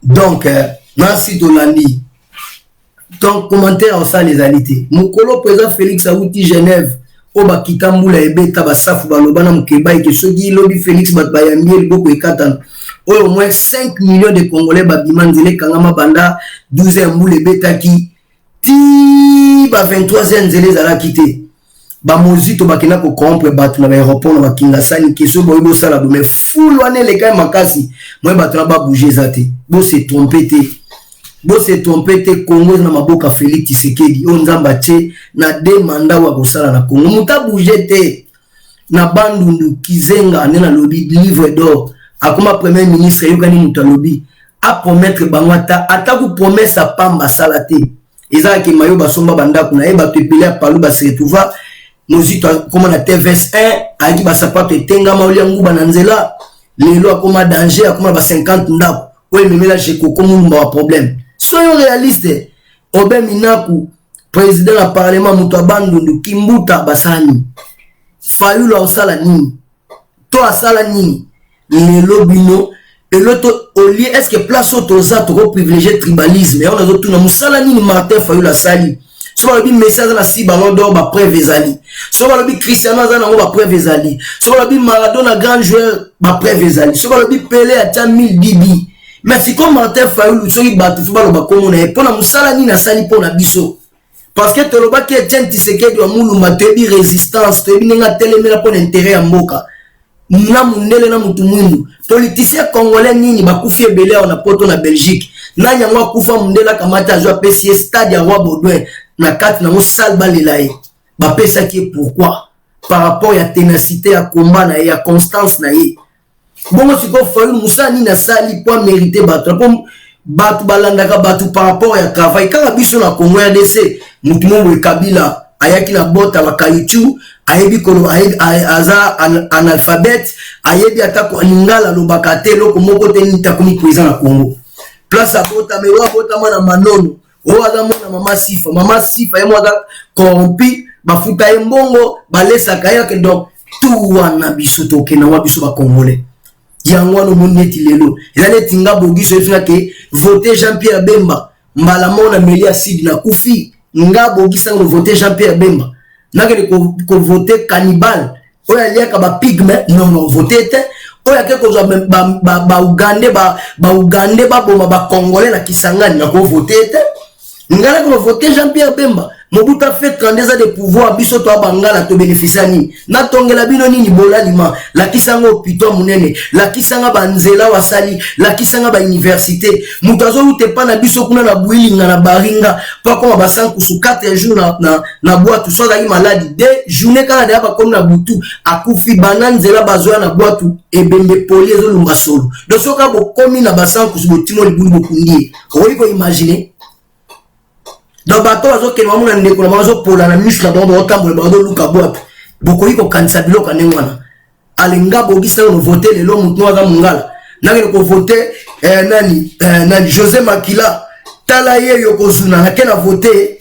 Donc, Nancy Tolandi. Donc, commentaire en ça, les alités. Mokolo président Félix Aouti Genève. Oba Kitambula Ebeta Basafu Balobana Mukeba et que ceux qui lobby Félix Batbayambi, beaucoup et Katan. Au moins 5 millions de Congolais Babimanzele Kangama Banda 12 Mboule Ebeta qui ti ba 23e Nzele Zala quitté. Ba mozito bakina ko corrompre batu na aéroport na Kingasani keso boyebo sala mais full wane le kay makasi moi batu na ba bouger zate bo se tromper te Congo na maboka Félix Tshisekedi on nzamba che na demanda wa kosala na Congo muta bouger te na bandundu Kizenga na lobby livre d'or akoma premier ministre yokani muta lobby a promettre bangwata ataku promesse a pamba salate eza ke mayo basomba banda kuna e batu epele palu ba se retrouva Mozito comme na TVS1 aiki ba sapato etenga mauli nguba na nzela lelo akoma danger akoma ba 50 ndako oye memela jeko comme un problème soyons réalistes obe minaku président la parlement muto abandundu kimbuta basani fayulu osala nini to asala nini lelo bino eloto olie est-ce que place auto za to privilégier tribalisme et on a tout na musala nini Martin Fayulu asali so ba lobi message na si ballon d'or ba preuve ezali so ba lobi Cristiano Ronaldo ba preuve ezali so ba lobi Maradona grand joueur ba preuve ezali so ba lobi Pelé a 1000 DB mais si comme Martin Fayulu so ki batu ba loba komo na pona musala ni na sali pona biso parce que to loba ki Etienne Tshisekedi wa muluma tebi résistance tebi ninga telemela pona intérêt ya mboka na mundele na mutu mwindu politicien congolais nini bakufi ebele na poto na Belgique na nyangwa kufa mundela kamata azwa PCS stade ya Roi Baudouin na kati na sale balelaye ba pesa qui pourquoi par rapport à ténacité à combat na ya constance na ye bongo siko Fayulu musani na sali pour mériter battu pour battu balandaka battu par rapport à travail quand biso na Congo RDC mutu mo Kabila ayaki na bota ba kalichu ayebi kolo aza analphabète ayebi atako lingala lobaka te loko moko te nita komi président na Congo place à bota me wa bota mana manono owaza mona mama sifa ye mwaza corrompi bafuta ye mbongo balesaka yake donc tout wana biso tokena wa biso ba congolais yango wana moneti lelo ezale tinga bogiso efina ke voter Jean-Pierre Bemba mbala mona Melia Sidi na kufi nga bogisa ngo voter Jean-Pierre Bemba nakele ko voter cannibal oya liaka ba pigme non voter te oya ke ko ba Ugandais ba Ugandais ba boma ba congolais na Kisangani na ko voter te ngala ko voter Jean-Pierre Bemba Mobutu a fait 32 ans de pouvoir biso to abangala to bénéficier ni na tongela bino nini bolalima la kisanga opito munene la kisanga banzela wasali la kisanga ba université mutazo ute pa na biso kuna na builinga na baringa pa koma basanku su 4 jours na boîte so ga maladi de journée kana de ba comme na butu akufi bananzela bazwa na boîte ebembe poli ezo lumba solo do soka bo komi na basanku su botimo libulu bokundie ko imaginer dans bateau azo ke mamu na ndeko na mazo pola na muscle dans otambo bazo luka boîte boko iko kanisa biloka nengwana alinga bogisa no voter lelo mutu aza mungala nangene ko voter nani José Makila tala ye yokozuna na kena voter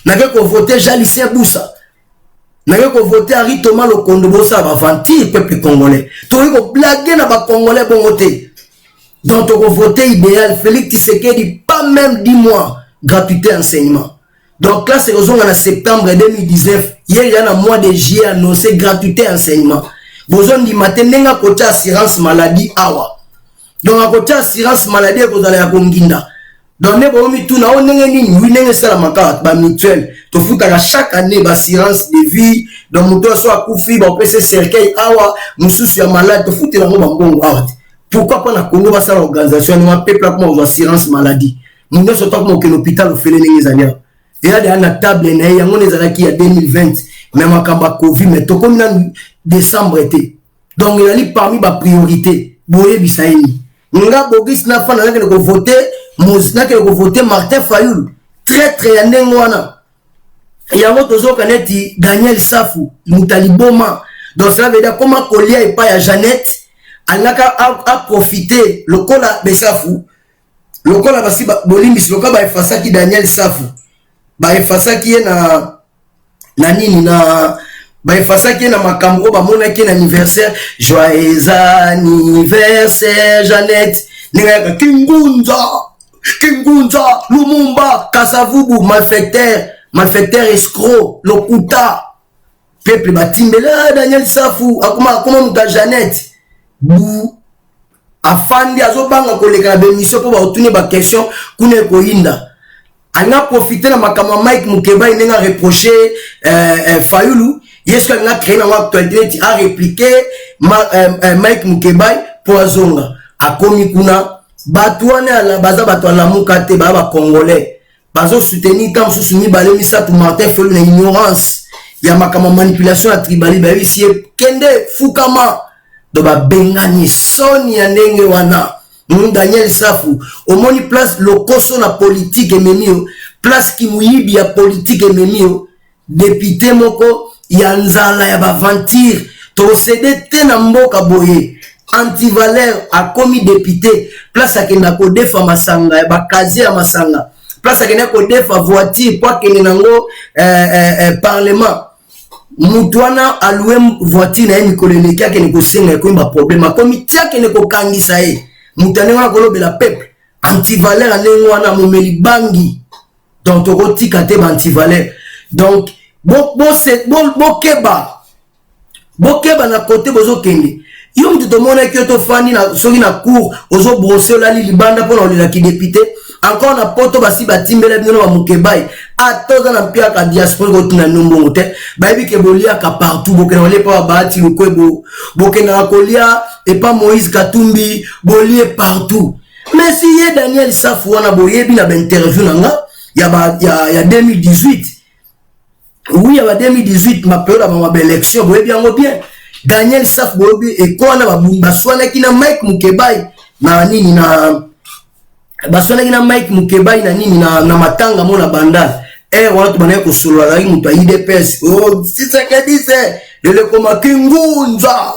na ke ko voter Jalicien Boussa N'a ko voter Henri Thomas Lokondo bosa ba vantir peuple congolais. To ko blaguer na ba congolais bon voter. Donc on voter idéal Félix Tshisekedi pas même 10 mois gratuité enseignement. Donc là c'est en septembre 2019, hier il y a un mois de juillet annoncé gratuité enseignement. Besoin du matin n'enga côté assurance maladie awa. Donc à côté assurance maladie vous allez à Konginda. Donc ne bon mi tout na on n'enga ni n'enga ça la makara ba mutuelle. To futa chaque année ba assurance de vie. Donc muto soit kufi ba pese cercueil awa mususu ya malade to futa na mbongo awa. Pourquoi pas na Congo ba ça l'organisation na peuple comme assurance maladie. Nous ne sommes pas comme l'hôpital au fait les années. Et là, il y a une table, il y a une 2020, même en Covid, mais tout comme en décembre été. Donc, il y a parmi les priorités. Boye Bisaïni. Nous avons voté Martin Fayoul. Très, très, il y a un autre qui Daniel Safou, Moutaliboma. Donc, ça veut dire comment Kolia et pas à Jeannette, elle a profité, le col à Bessafou. Le col à Bolimis, le col à Fassa qui Daniel Safou. Ba efasa ki na nini na ba efasa ki na makambo ba mona ki na anniversaire joyeux anniversaire Jeannette ninga Kingunza Lumumba Kasavubu malfaiteur escroc lokuta peuple batimbela Daniel Safou akoma muta Jeannette bu afandi azobanga koleka ba émission po ba otuni ba question kuna ko inda. Elle a profité de ma caméra Mike Mukeba, il a reproché Fayoulou. Est-ce qu'elle a créé dans l'actualité, a répliqué Mike Mukeba pour Azonga. A Komikuna, Batouane à la base, Batouane la Moukate, Baba Congolais. Bazo soutenir comme sous-soumis, Balé Missa pour Martin Fayoulou, l'ignorance. Il y a ma caméra manipulation à Tribali, Babi, si Kende Fukama, de Bengani, Sonia Nengewana. Daniel Safou, au moni place lokoso na politique ememio, place ki muibi ya politique ememio, député moko ya nzala ya bavantir, to cede te na mboka boye, anti-valeur a commis député, place a kena ko defa masanga, ya bakazi ya masanga, place a kena ko defa voiture, kwa kene nango parlement, Moutouana a loué voiture na mikolo kia kene ko senga ko mba problème, a commis tia kene ko kangisa e. Moutane wana kolobe la peuple anti-valeur ane wana momeli bangi donc tokoti kate ba anti-valeur donc bokeba na côté bozo kende yo mtu tomona ki to fani na soki na cour ozo brosser la libanda pour la ki député encore na poto basi batimbela bino ba mukebai atoza na pia ka diaspora ko tina nombongo te baibi ke bolia ka partout bokena wale pa baati lokwebo bokena kolia et pas Moïse Katumbi bolie partout mais si y Daniel Safou wana boyebi na interview nanga ya 2018 oui ya 2018 ma période avant ma élection boyebi yango bien Daniel Safou boyebi et quoi na ba swana kina Mike Mukebai na nini na baswana kina Mike Mukebai na nini na matanga mona bandal wana tubana ko solo la mutu a IDPS oh Tshisekedi se le koma Kingunza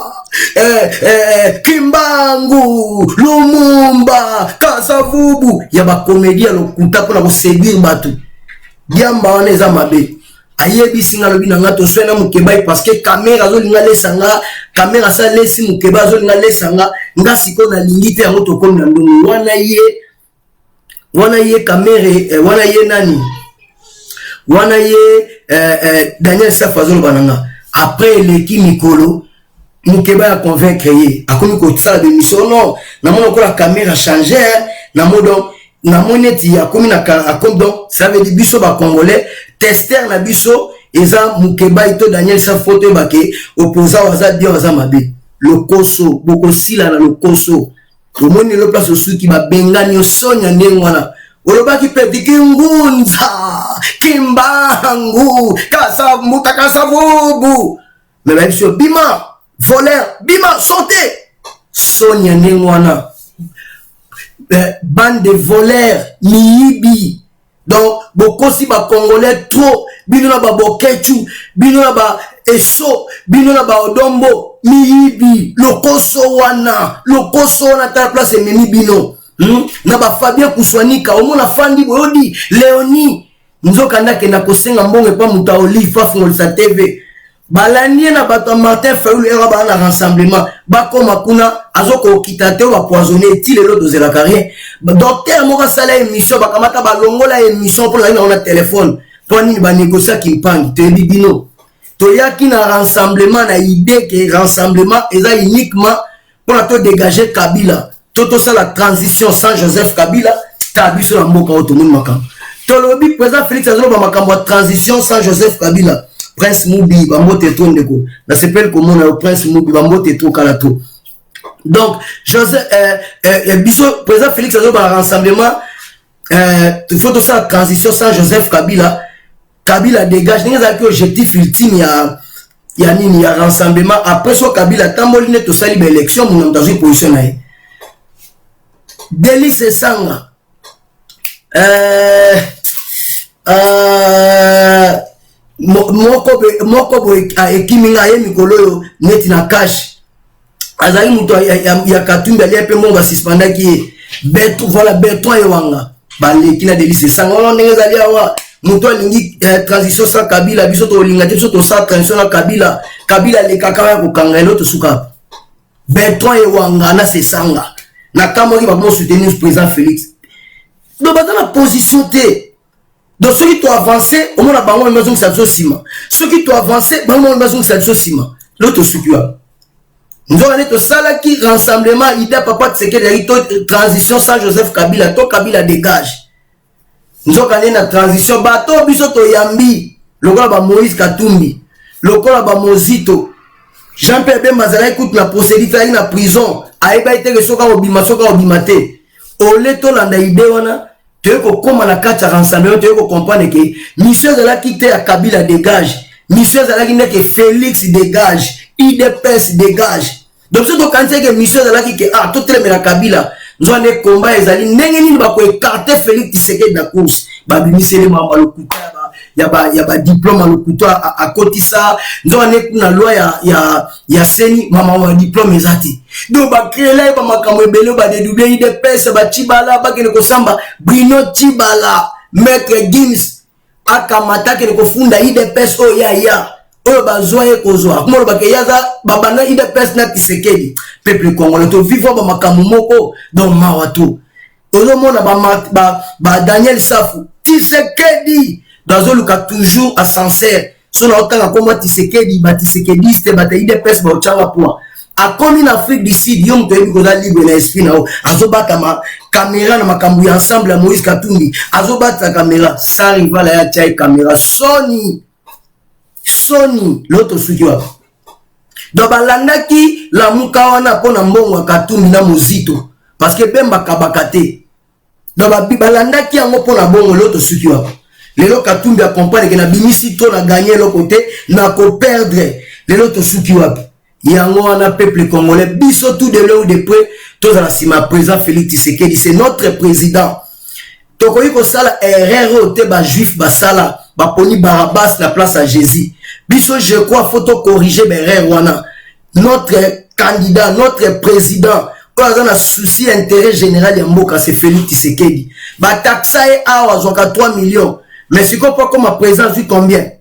Kimbangu Lumumba Kasavubu ya ba comédien lokuta pona ko séduire batu diamba wana eza mabe ayebi singa lobi na ngato swena Mukebai parce que caméra zo linga lesanga caméra sa lesi Mukeba zo linga lesanga nga siko na lingite ya moto ko na ndongo wana ye caméra wana ye nani wana ye Daniel Safou bananga après l'équipe Mikolo Mukeba a convaincre ye akomi ko tsala de mission non na mona ko la caméra changer na modo na moneti akomi na akom donc ça veut dire biso ba congolais tester na biso eza Mukeba ito Daniel Safou to bake opposant waza bien waza mabe lokoso boko sila na lokoso to moni le place osuki ba bengani osonya ndengwana olobaki peti Kingunza Kimbangu Kasavubu mais la biso bima voleur bima sauter Sonia Nengwana bande de voleurs miibi donc beaucoup si ba congolais trop bino na ba bokechu bino na ba eso bino na ba odombo miibi lokoso wana ta place memi bino na ba Fabien Kuswanika omona fandi boyodi Léonie nzoka ndake na kosenga mbongo pa muta olive fa fungol sa TV balanie na bato Martin Fayulu era ba na rassemblement ba koma kuna azoko kitate ba poisonner ti lelo dozela carrière docteur moko sala émission ba kamata ba longola émission pour la na téléphone pour ni ba négocier ki mpangi te bibino to yaki na rassemblement na idée que rassemblement eza uniquement pour la to dégager Kabila toto ça la transition sans Joseph Kabila tabiso na mboka autonome makam to lobi président Félix azolo ba makambo transition sans Joseph Kabila Prince Mubi bambote to ndeko na s'appelle comment le Prince Mubi bambote to kalato donc Joseph biso président Félix azolo ba rassemblement il faut tout ça transition sans Joseph Kabila Kabila dégage n'est pas objectif ultime ya nini ya rassemblement après so Kabila tamboline to sali ba élection mon dans une position na Délice Sanga moko ekiminga ye mikolo yo neti na cash azali muto ya Katumbi ali pe mo ba suspendaki beto voilà beto yewanga baleki na Délice Sanga on ndenge zali awa muto alingi transition sa Kabila biso to linga te biso to sa transition na Kabila le kaka ko kanga eloto suka beto yewanga na se Sanga na kamori ba mo soutenir le président Félix donc dans la position T donc ceux qui doivent avancer au moins la banque maison que ça soit ciment ceux qui doivent avancer banque maison que ça soit ciment l'autre succua nous allons être ça là qui rassemblement idée papa de ce que transition sans Joseph Kabila to Kabila dégage nous allons aller dans transition bateau biso to yambi lokola ba Moïse Katumbi lokola ba Mozito Jean-Pierre Bemazala écoute la procédure na prison aiba été que soka obimate ole to landa idée wana tu veux comment la carte rassemblement tu veux comprendre que mission de la quitter à Kabila dégage mission de la qui que Félix dégage IDPS dégage donc c'est donc quand c'est que mission de la qui que ah tout le la Kabila nous on est combat ezali ndenge nini ba ko écarter Félix Tshisekedi na course ba bimisele mama lokuta ya ba diplôme à lokuta à kotisa nous on est na loi ya seni mama wa diplôme ezati donc ba créer là ba makambo ebele ba dédoubler IDPS ba Tibala ba kene ko samba Bruno Tibala maître Gims akamata kene ko funda IDPS o ya oyo bazoye kozwa komolo ba ke yaza babana IDPS na Tshisekedi peuple congolais to vivre ba makambo moko donc mawato ozo mona ba Daniel Safu Tshisekedi bazoluka toujours à sincère sona otanga comme Tshisekedi ba Tshisekediste ba IDPS ba ochanga point a comme en Afrique du Sud yom to yiko za libre na esprit na o azobata ma caméra na makambu ya ensemble ya Moïse Katumbi azobata caméra sa rival ya chai caméra Sony l'autre sukiwa donc balandaki la muka wana pona mbongo Katumbi na Mozito parce que bemba kabakate donc balandaki yango pona bongo l'autre sukiwa lelo Katumbi accompagne que na bimisi to na gagner le côté na ko perdre l'autre sukiwa yango wana peuple congolais biso tout de loin ou de près tous à la sima président Félix Tshisekedi c'est notre président tokoyi ko sala erreur te ba juif ba sala ba poni Barabas la place à Jésus biso je crois faut corriger erreur wana notre candidat notre président pour un souci intérêt général ya mboka c'est Félix Tshisekedi ba taxa e awa zoka 3 millions mais si ko pas comme président vu combien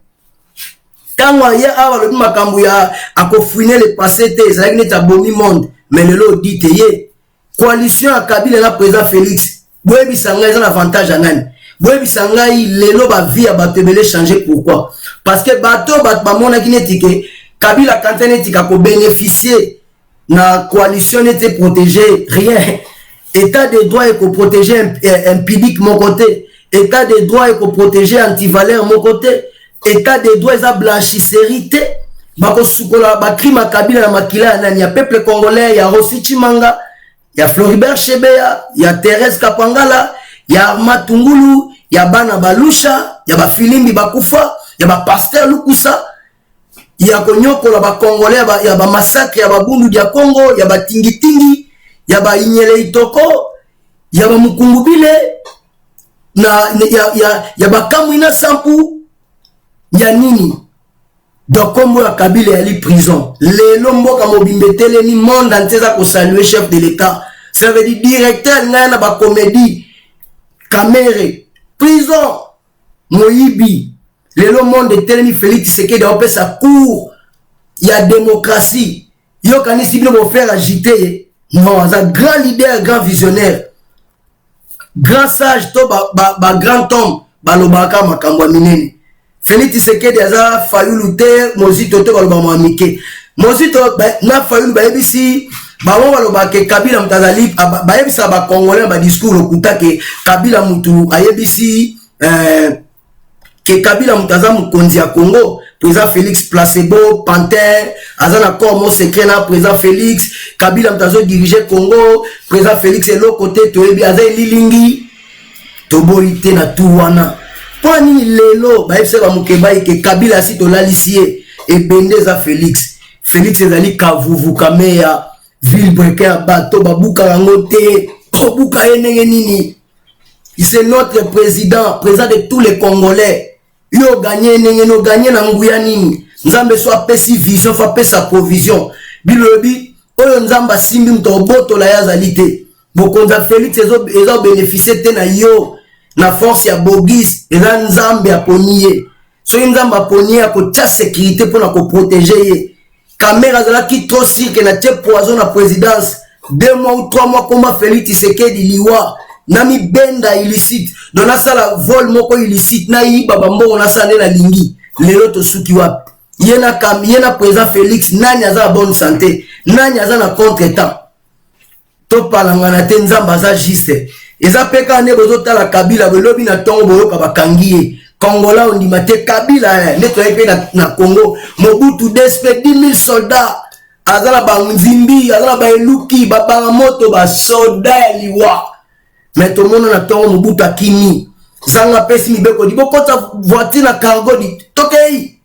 quand on y a le makambu ya akofouiner le passé te ça n'est pas bon monde mais le lot dit ye coalition à Kabila la président Félix boyebi sanga ils ont avantage à nani boyebi sanga le lot ba vie à batebele changer pourquoi parce que bato ba mona kinetike Kabila quand netika ko bénéficier na coalition n'était protégé rien état de droit et ko protéger impudique mon côté état de droit et ko protéger anti-valeur mon côté état de droit et blanchisserie bako sukola ba crime à Kabila na makila nani ya peuple congolais ya Rossi Chimanga ya Floribert Chebeya ya Thérèse Kapangala ya Armand Tungulu ya Bana Balusha ya ba Filimbi Bakufa ya ba Pasteur Lukusa ya konyokola ba congolais ya ba massacre ya ba Bundu dia Congo ya ba tingitingi ya ba Inyele Itoko ya ba Mukungubile na ya ba Kamwina Sampu ya nini donc comme ya Kabila ya li prison lelo mboka mobimbetele ni monde entier ko saluer chef de l'état ça veut dire directeur na ba comédie Kamere prison Moyibi lelo monde telemi Félix Tshisekedi a fait sa cour il y a démocratie. Yo kanisi bino mo faire agiter. Non, un grand leader, grand visionnaire. Grand sage to ba grand homme balobaka makambo minene. Félix Tshisekedi aza Fayulu te Mozito to balobama mike. Mozito na Fayulu ba ebisi ba won balobaka Kabila mtazali ba ebisa ba Congolais ba discours okuta ke Kabila mutu ayebisi que Kabila mutaza mukonzi ya Congo, président Félix Placebo, Panther, azana corps mon secret na président Félix, Kabila mutazo diriger Congo, président Félix et l'autre côté toyebi azai lilingi, toboite na tuwana. Poni lelo, ba epse ba mukeba ke Kabila si to lalisie et bendeza Félix. Félix ezali kavuvu kameya, ville breaker bateau babuka rangote, obuka yenenge nini. C'est notre président, président de tous les Congolais. Yo gagné n'engeno gagné na nguya nini. Nzambe soit pesi vision, soit pesa provision. Bilobi, oyo nzamba simbi mtoboto la yazalite. Bokonza Félix ezo bénéficier te na yo na force ya Bogis et na nzambe aponiye. So nzamba aponiye ko tia sécurité pour na ko protéger ye. Caméra zala ki trop cirque na tie poison na présidence. 2 mois ou 3 mois comment Félix Tshisekedi liwa. Nami benda illicite donc na sala vol moko illicite na yi baba mbongo na sala na lingi lelo to suki wapi yena président Félix nani aza bonne santé nani aza na contre-temps to palangana te nzamba za juste eza peka ne bozo tala Kabila belobi na tongo boyoka bakangiye Kongola ondima te Kabila ne to epe na Congo Mobutu DSP 10 000 soldats azala ba nzimbi azala ba eluki ba moto ba soldats liwa. Mais tout le monde a ton Mobutu Akimi. Zanga pesi mibeko di bokota voiture na cargo di tokei.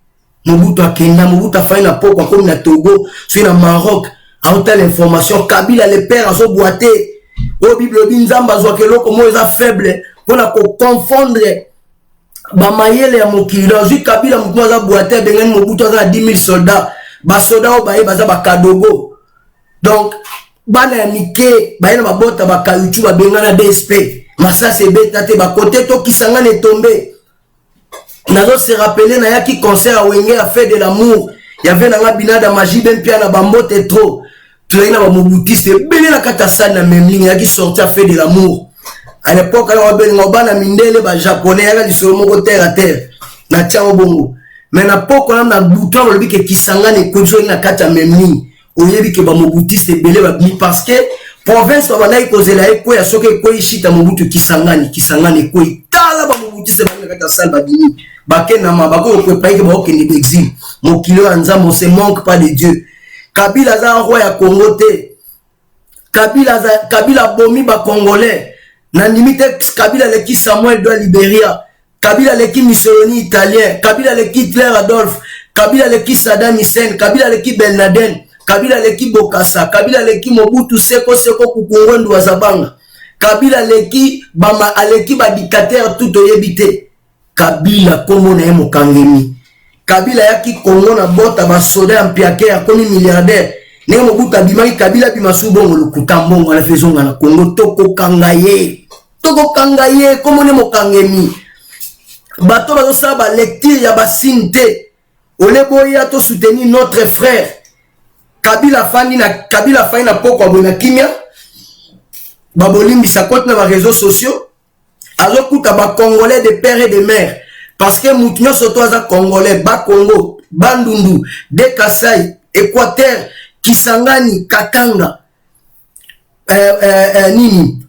Mobutu Akenda, Mobutu afai na poko comme na Togo, sur na Maroc. A telle information Kabila le père azo boité. O Bible binzamba zo keloko mo eza faible pour na ko confondre ba mayele ya mokili. Zo Kabila mutu aza boité bengani Mobutu aza 10 000 soldats. Ba soldats o baye baza ba kadogo. Donc bana ya mike bayena babota bakayuchu babengana DSP masase beta te bakote to kisangana tombe nazo se rappeler na yaki concert à Wenge a fait de l'amour il y avait na binada magie ben pia na bambote trop tuina ba mobutiste bele na katasa na memling yaki sorti a fait de l'amour à l'époque alors ben ngobana mindele ba japonais ya li solo moko terre à terre na tiamo bongo mais na poko na bouton le bike kisangana ko zo na kata memling oyebi ke ba mobutiste belé ba mi parce que province ba na ikozela eko ya soke ko ishita Mobutu kisangani ko itala ba mobutiste ba na kata sal ba dini ba kena ma ba ko ko paike ba okeni exil mon kilo anza mo se manque pas de Dieu. Kabila za roi ya Congo te Kabila bomi ba Congolais na limite Kabila le ki Samuel de Libéria Kabila le ki Mussolini italien Kabila le ki Hitler Adolphe Kabila le ki Saddam Hussein Kabila le ki Ben Laden Kabila leki Bokassa, Kabila leki Mobutu seko kukungondu wa Zabanga. Kabila leki bama aleki ba dictateur tout oyebite. Kabila komo na emo kangemi. Kabila yaki Congo na bota ba soda ampiake ya komi milliardaire. Ne Mobutu abimaki Kabila bimasu bongo lukutambongo na fezonga na Congo toko kangaye. Toko kangaye komo ne mo kangemi. Bato bazo sa ba lecture ya basinte. Oleboya to soutenir notre frère. Kabila fani na poko abona kimia babolimbi sa compte na ba réseaux sociaux azokuta ba Congolais de père et de mère parce que mutinyo soto aza Congolais ba Congo Bandundu de Kasai Équateur Kisangani Katanga nini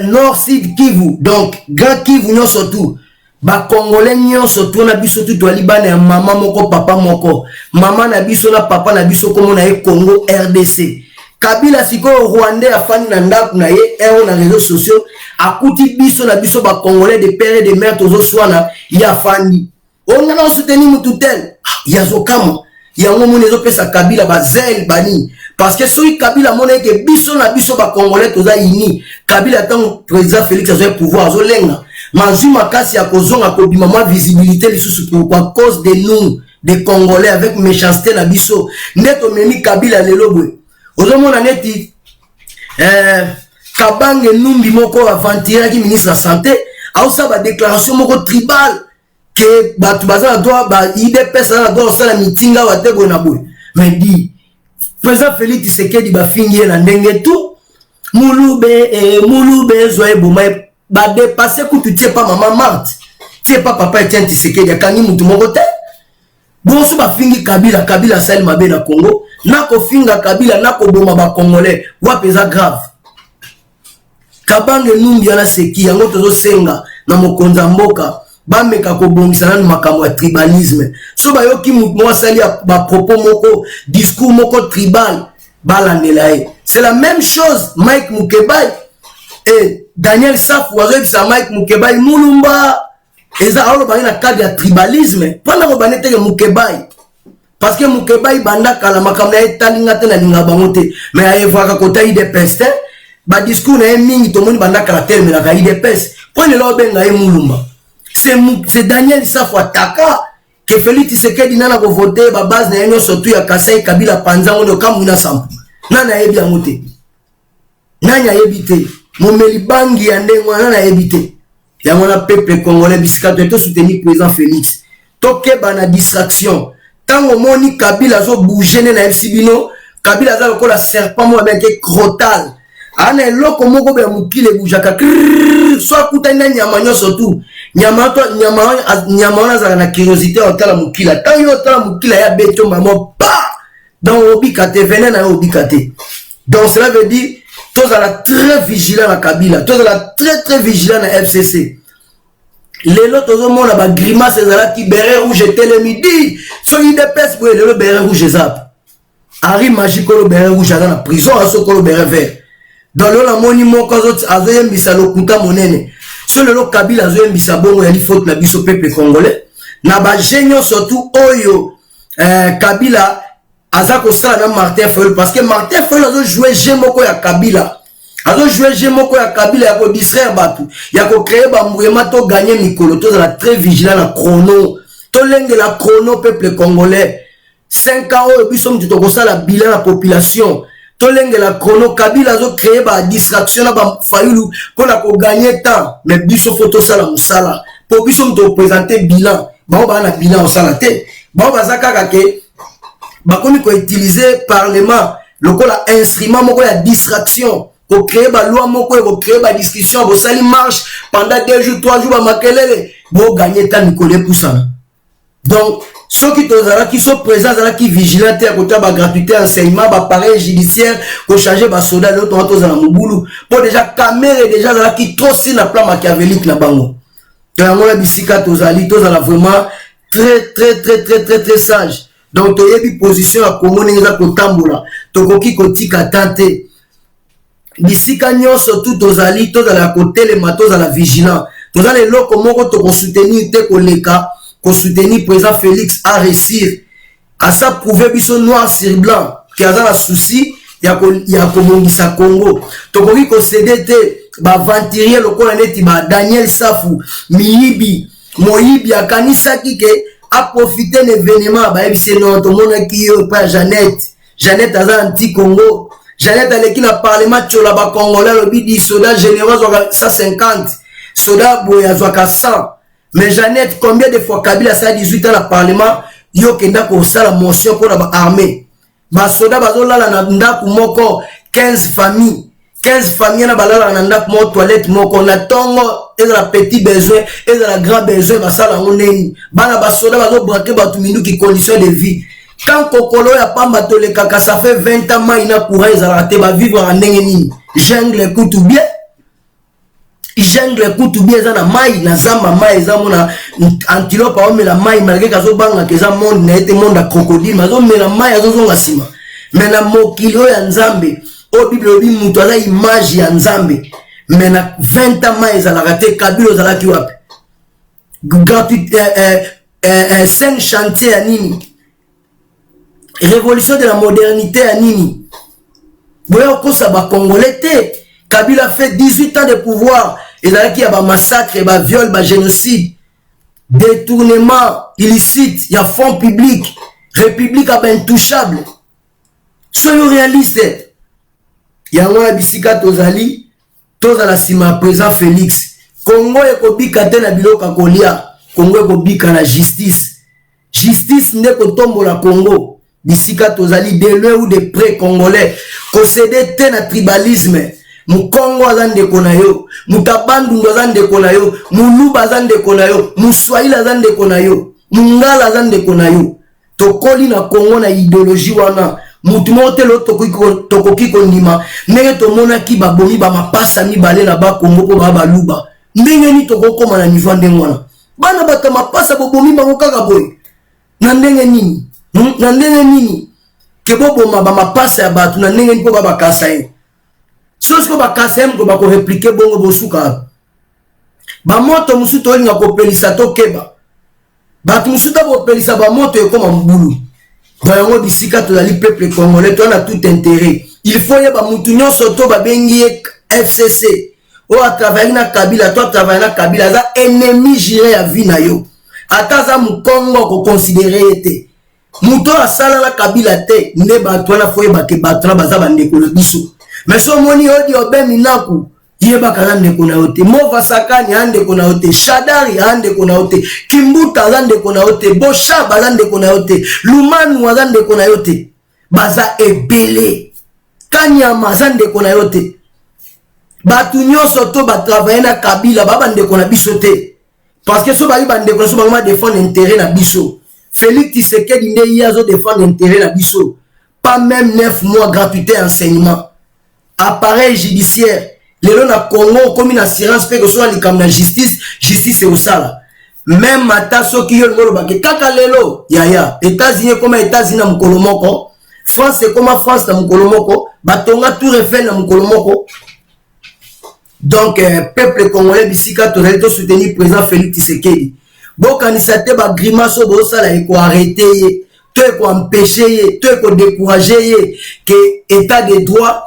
Nord Sud Kivu donc Grand Kivu nyo soto ba Congolais nyo soto na biso tout alibana ya mama moko papa moko mama na biso na papa na biso komo na ye Congo RDC Kabila siko Rwandais afani na ndaku na ye ero na réseaux sociaux akuti biso na biso ba Congolais de père et de mère tozo swana ya fandi on na soutenir mutu tel ya zokama ya ngomo nezo pesa Kabila ba zel bani parce que soki Kabila mona ke biso na biso ba Congolais toza ini Kabila tant président Félix a pouvoir zo lenga Mazuma kasi ya kozonga kobima ma visibilité lisusu pour cause de nous des Congolais avec méchanceté na biso neto memi Kabila lelo boy ozomona neti Kabange Numbi moko aventure qui ministre de la santé a aussi ba déclaration moko tribal que batu bazana doit ba IDPS na doit sala mitinga wa tego na boy mais dit président Félix Tshisekedi ba fingi na ndenge tout mulube zoe boma ba dépasser ku tu tiens pas maman Marthe tiens pas papa Etienne Tshisekedi akangi mutu moko te bonso ba fingi Kabila sali mabe na Congo nako finga Kabila nako boma ba congolais wa pesa grave kabange numbi ana seki yango tozo senga na mokonza mboka bameka ko bongisa na makambo ya tribalisme so ba yoki mo sali ba propos moko discours moko tribal balandela c'est la même chose Mike Mukebai et Daniel Safou azobisa Mike Mukebai mulumba eza alo ba na cadre ya tribalisme pona ko banete ke Mukebai parce que Mukebai banda kala makambo ya etalinga te na linga bangote mais ayevaka kota IDPS te ba discours na mingi to moni banda kala terme na IDPS pona lo benga mulumba c'est Daniel Safou ataka que Félix Tshisekedi nana ko voter ba base na yenyo surtout ya Kasai Kabila panza ngo kamuna sampu nana yebi amote nanya yebite momeli bangi ya ndengo nana yebite ya mona peuple congolais bisika to soutenir président Félix toke bana distraction tango moni Kabila zo bouger na FCBino Kabila za lokola serpent mo avec crotal ana eloko moko be mukile bujaka so akuta nyama nyoso tu nyama wana za na curiosité otala mukila tango otala mukila ya beto mamo pa dans obikate venez na obikate donc cela veut dire tous à la très vigilant à Kabila tous à la très vigilant à FCC les autres au monde la grimace ezala ki beret rouge tele midi so IDPS pour le beret rouge zap Harry magique le beret rouge dans la prison à soko le beret vert dans le la moni moko azoye mbisa lokuta monene so le Kabila azoye mbisa bongo ya faute na biso peuple congolais na ba genio surtout oyo Kabila azako sala na Martin Fayulu parce que Martin Fayulu azo jouer jeu moko ya Kabila azo jouer jeu moko ya Kabila ya ko distraire batu ya ko créer ba mouvement to gagner mikolo to la très vigilant na chrono to lenge la chrono peuple congolais 5 ans au biso mtu ko sala bilan la population to lenge la chrono Kabila azo créer ba distraction na ba Fayulu pour la ko gagner temps mais biso photo sala musala pour biso mtu présenter bilan ba na bilan au sala te ba bazaka kake bakomi ko utiliser parlement lokola instrument moko ya distraction pour créer ba loi moko pour créer ba discussion bo sali marche pendant 2 jours 3 jours ba makelele bo gagner temps Nicolas Poussana donc ceux qui tozala qui sont présents là qui vigilants à côté ba gratuité enseignement ba appareil judiciaire pour changer ba soldat l'autre tozala mobulu pour déjà caméra déjà là qui trop sur la plan machiavélique na bango donc on a bisika tozali vraiment très sage. Donc, tu as une position à communiquer avec le tamboula. Tu as une tante. Bisika nyo surtout tozali to la côté les matos à la vigilant. Tu as les locaux moko to soutenir te koleka, ko soutenir président Félix à réussir. À ça prouver biso noir sur blanc qui a un souci ya ko mongisa Congo. Tu as ko céder te ba venturier lokola neti ba Daniel Safou, Miyibi, Moyibi akanisa kike a profité de l'événement bah c'est non tout le monde qui est pas Jeannette a anti Congo Jeannette a l'équipe na parlement tchola ba congolais le bidi soda généraux 150 soda boya 100 mais Jeannette combien de fois Kabila ça 18 ans na parlement yo kenda ko sala motion pour la armée ba soda bazola na ndaku moko 15 familles na balala na ndaku mo toilette moko na tongo et la petit besoin et la grand besoin basala ngoneni bana basoda bazo braquer batu minduki condition de vie quand kokolo ya pamba tole kaka ça fait 20 ans maina courant ezala te ba vivre en ndenge nini jungle kutubie za na mai na zamba mai za mona antilope o mela mai malgré kazo banga ke za monde na ete monde a crocodile mazo mela mai azo zonga sima mais na mokilo ya nzambe o bible obi mutu ala image ya nzambe mais na 20 ans mai za la raté Kabila za la ki wapi gratuité scène chantier ya nini révolution de la modernité ya nini boya ko sa ba congolais te Kabila fait 18 ans de pouvoir et là qui y a ba massacre ba viol ba génocide détournement illicite, il y a fonds publics, république intouchable. Soyons réalistes. Il y a un bisika tozali, tozala sima présent Félix. Congo ekobika te na biloka kolia. Congo ekobika na justice. Justice nde kotombola Congo. Bisika tozali de loin ou de près congolais. Concédé te na tribalisme. Mukongo azande konayo. Mutabandu azande konayo. Muluba azande konayo. Muswahili azande konayo. Mungala azande konayo. Tokoli na Congo na idéologie wana. Mutumote lo tokoki kondima. Ndenge tomona ki babomi ba mapasa mibale na ba Congo po ba luba. Ndenge ni tokokoma na niveau ndenge wana. Bana bata mapasa bobomi bango kaka boy. Na ndenge nini? Na ndenge nini? Ke boboma ba mapasa ya batu na ndenge ni po ba kasa ye. Sosi ko ba kasa ye ko ba ko répliquer bongo bosuka. Ba moto musu to linga ko pelisa to keba. Batu musu ta bo pelisa ba moto e koma mbulu. Bayango bisika to dali peuple congolais to na tout intérêt. Il faut yeba mutu nyonso to ba bengi FCC. O a travaillé na Kabila, toi travailler na Kabila, za ennemi juré à vie na yo. Ataza mukongo ko considérer été. Muto a sala na Kabila te, ne ba toi na foye ba ke batra baza ba ndeko na biso. Mais so moni odi obe minaku, yeba kala ndeko na yote. Mova sakani ande ko na yote, Shadari ande ko na yote, Kimbuta ande ko na yote, Bosha balande ko na yote, Lumanu ande ko na yote. Baza ebele. Kanyama zande ko na yote. Batu nyonso to ba travailler na Kabila ba bandeko na biso te. Parce que so bali bandeko na so ba défendre intérêt na biso. Félix Tshisekedi ne yazo défendre intérêt na biso. Pas même 9 mois gratuité enseignement. Appareil judiciaire. Lelo na Congo comme une assurance pe que so ali comme na justice c'est au sala. Même mata so ki yo ngolo ba ke kaka lelo yaya États-Unis comme États-Unis na mukolo moko. France comme France na mukolo moko. Batonga Tour Eiffel na mukolo moko. Donc, peuple congolais, bisika, to soutenir président Félix Tshisekedi. Bon, quand il s'était ba grimace, bon, ça, là, il faut arrêter, tout il faut empêcher, tout il faut décourager, que état de droit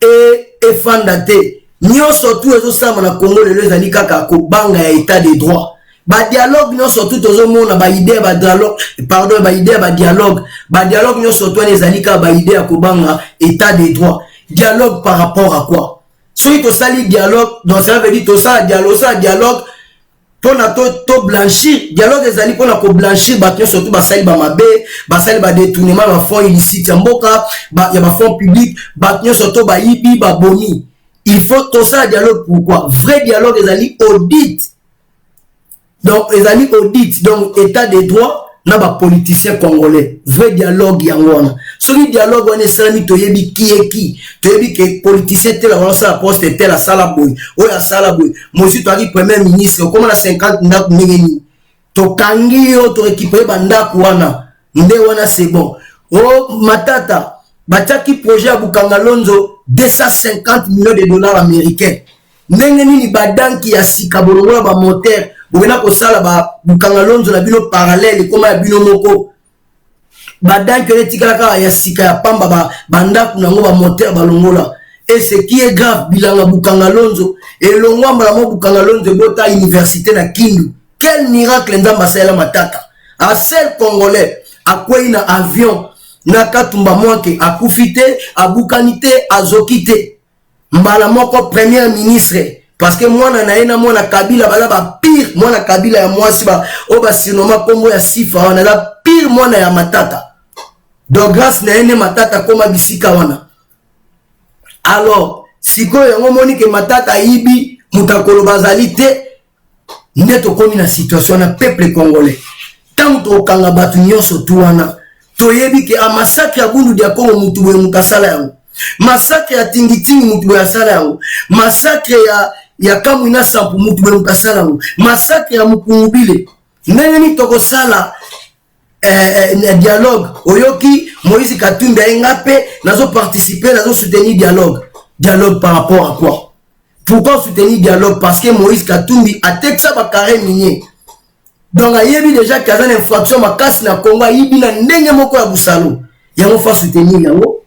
et fandaté. Nyon surtout, ils ont ça, mon Congo, les amis, kaka, ko banga, état de droit. Ba dialogue, nyon surtout, aux hommes, ba idée, ba dialogue, pardon, ba idée, ba dialogue. Ba dialogue, nyon surtout, les amis, ba idée, ko banga, état de droit. Dialogue par rapport à quoi? Si tu sali dialogue, donc ça veut dire que ça dialogue pour na to blanchir, dialogue des alliés pour na ko blanchir, battre surtout ba sali ba mabe, ba sali ba détournement ba fonds illicite mboka, ba ya ba fonds public, battre surtout ba yibi ba boni. Il faut tout ça dialogue pourquoi? Vrai dialogue des alliés audit. Donc les alliés audit, donc état de droit na ba politicien congolais. Vrai dialogue yangwana. Celui dialogue on est salami toyebi qui toyebi que politicien tel la ça poste tel la sala boy o ya sala boy monsieur to ari premier ministre comme na 50 ndaku ngeni to kangi yo to récupérer bandaku wana nde wana c'est bon. Oh matata bataki projet Bukanga Lonzo 250 millions de dollars américains ndenge nini badanki ya sika bolongola ba moteur bokena ko sala ba Bukanga Lonzo na bino parallèle comme ya bino moko badan que les tikalaka ya sika ya pamba banda kuna ngo ba moteur balongola et ce qui est grave bilanga Bukanga Lonzo et longwamba la mo Bukanga Lonzo bota université na Kindu. Quel miracle nzamba sala matata a seul congolais a quoi na avion na katumba moke a profiter a bukanité a zokité mbala moko premier ministre parce que moi na mwana Kabila bala ba pire mwana Kabila ya mwasi ba oba sinoma kombo ya sifa wana la pire mwana ya matata. Donc grâce na ene matata koma bisika wana. Alors, siko yango moni ke matata yibi mutakolo bazali te neto komi na situation na peuple congolais. Tant to kanga batu nyonso tu wana. To yebi ke a massacre ya bundu dia Kongo mutu boye mukasala yango. Massacre ya Tingitingi mutu boye asala yango. Massacre ya Kamwina Sampu mutu boye mukasala yango. Massacre ya Mukungubile. Nene ni toko sala dialogue oyoki Moïse Katumbi engape nazo participer nazo soutenir dialogue par rapport à quoi? Pourquoi soutenir dialogue? Parce que Moïse Katumbi a texte ba carré minier. Donc ayebi déjà qu'il y a une infraction makasi na Congo ayebi na ndenge moko ya busalo yango fa soutenir yango.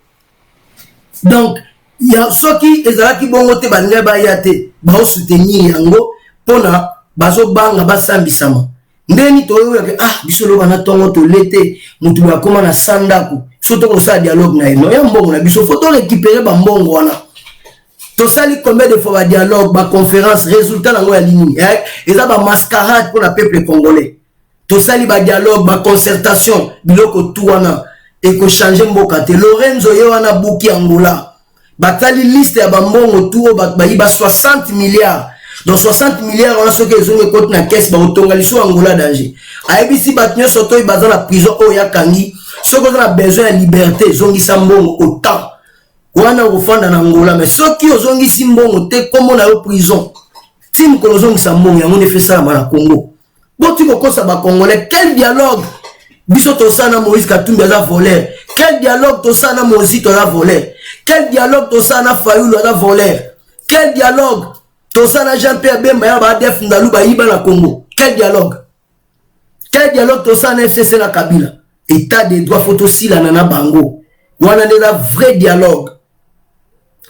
Donc ya soki ezalaki bongo te balinga ba yate ba soutenir yango pona bazo banga basambisama. Ndeni to yo biso lo bana tongo to lete mutu ya koma na sandaku so to ko sa dialogue na ino ya mbongo na biso faut to récupérer ba mbongo wana tosali combien de fois ba dialogue ba conférence résultat nango ya lini eza ba mascarade pour le peuple congolais tosali ba dialogue ba concertation biloko tout wana et ko changer mboka te Lorenzo ye wana buki Angola batali liste ya ba mbongo tout ba 60 milliards donc 60 milliards on a ce que ils ont côté na caisse ba otonga liso Angola danger ayebisi batnyo soto ibaza na prison o ya kangi ce qu'on a besoin de liberté zongisa mbongo autant wana ofanda na Angola mais ceux qui ozongisi mbongo te comme na prison tim ko ozongisa mbongo yango ne fait ça na Congo boti ko kosa ba congolais quel dialogue biso to sana Moïse Katumbi aza voleur quel dialogue to sana Mozito aza voleur quel dialogue to sana Fayulu aza voleur quel dialogue to sana Jean-Pierre Bemba ya ba def ndalu ba yiba na Congo quel dialogue to sana FCC na Kabila état de droit photo sila na bango wana de la vrai dialogue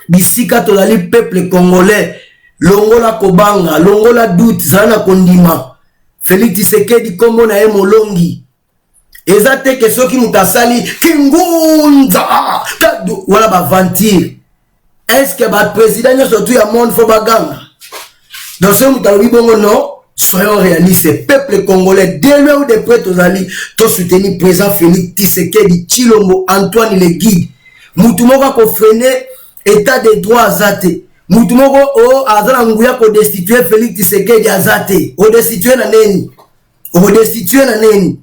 bisika to la peuple congolais longola kobanga longola doute zana kondima Félix Tshisekedi kombo na molongi ezate ke soki mutasali kingunza kado wala ba ventir est-ce que ba président surtout ya monde fo baganga dans ce mutalobi bongo non soyons réalistes peuple congolais dès l'heure où des prêtres aux to soutenir président Félix Tshisekedi Chilombo Antoine le guide mutu moko ko freiner état de droit azate mutu moko o azala nguya ko destituer Félix Tshisekedi azate o destituer na neni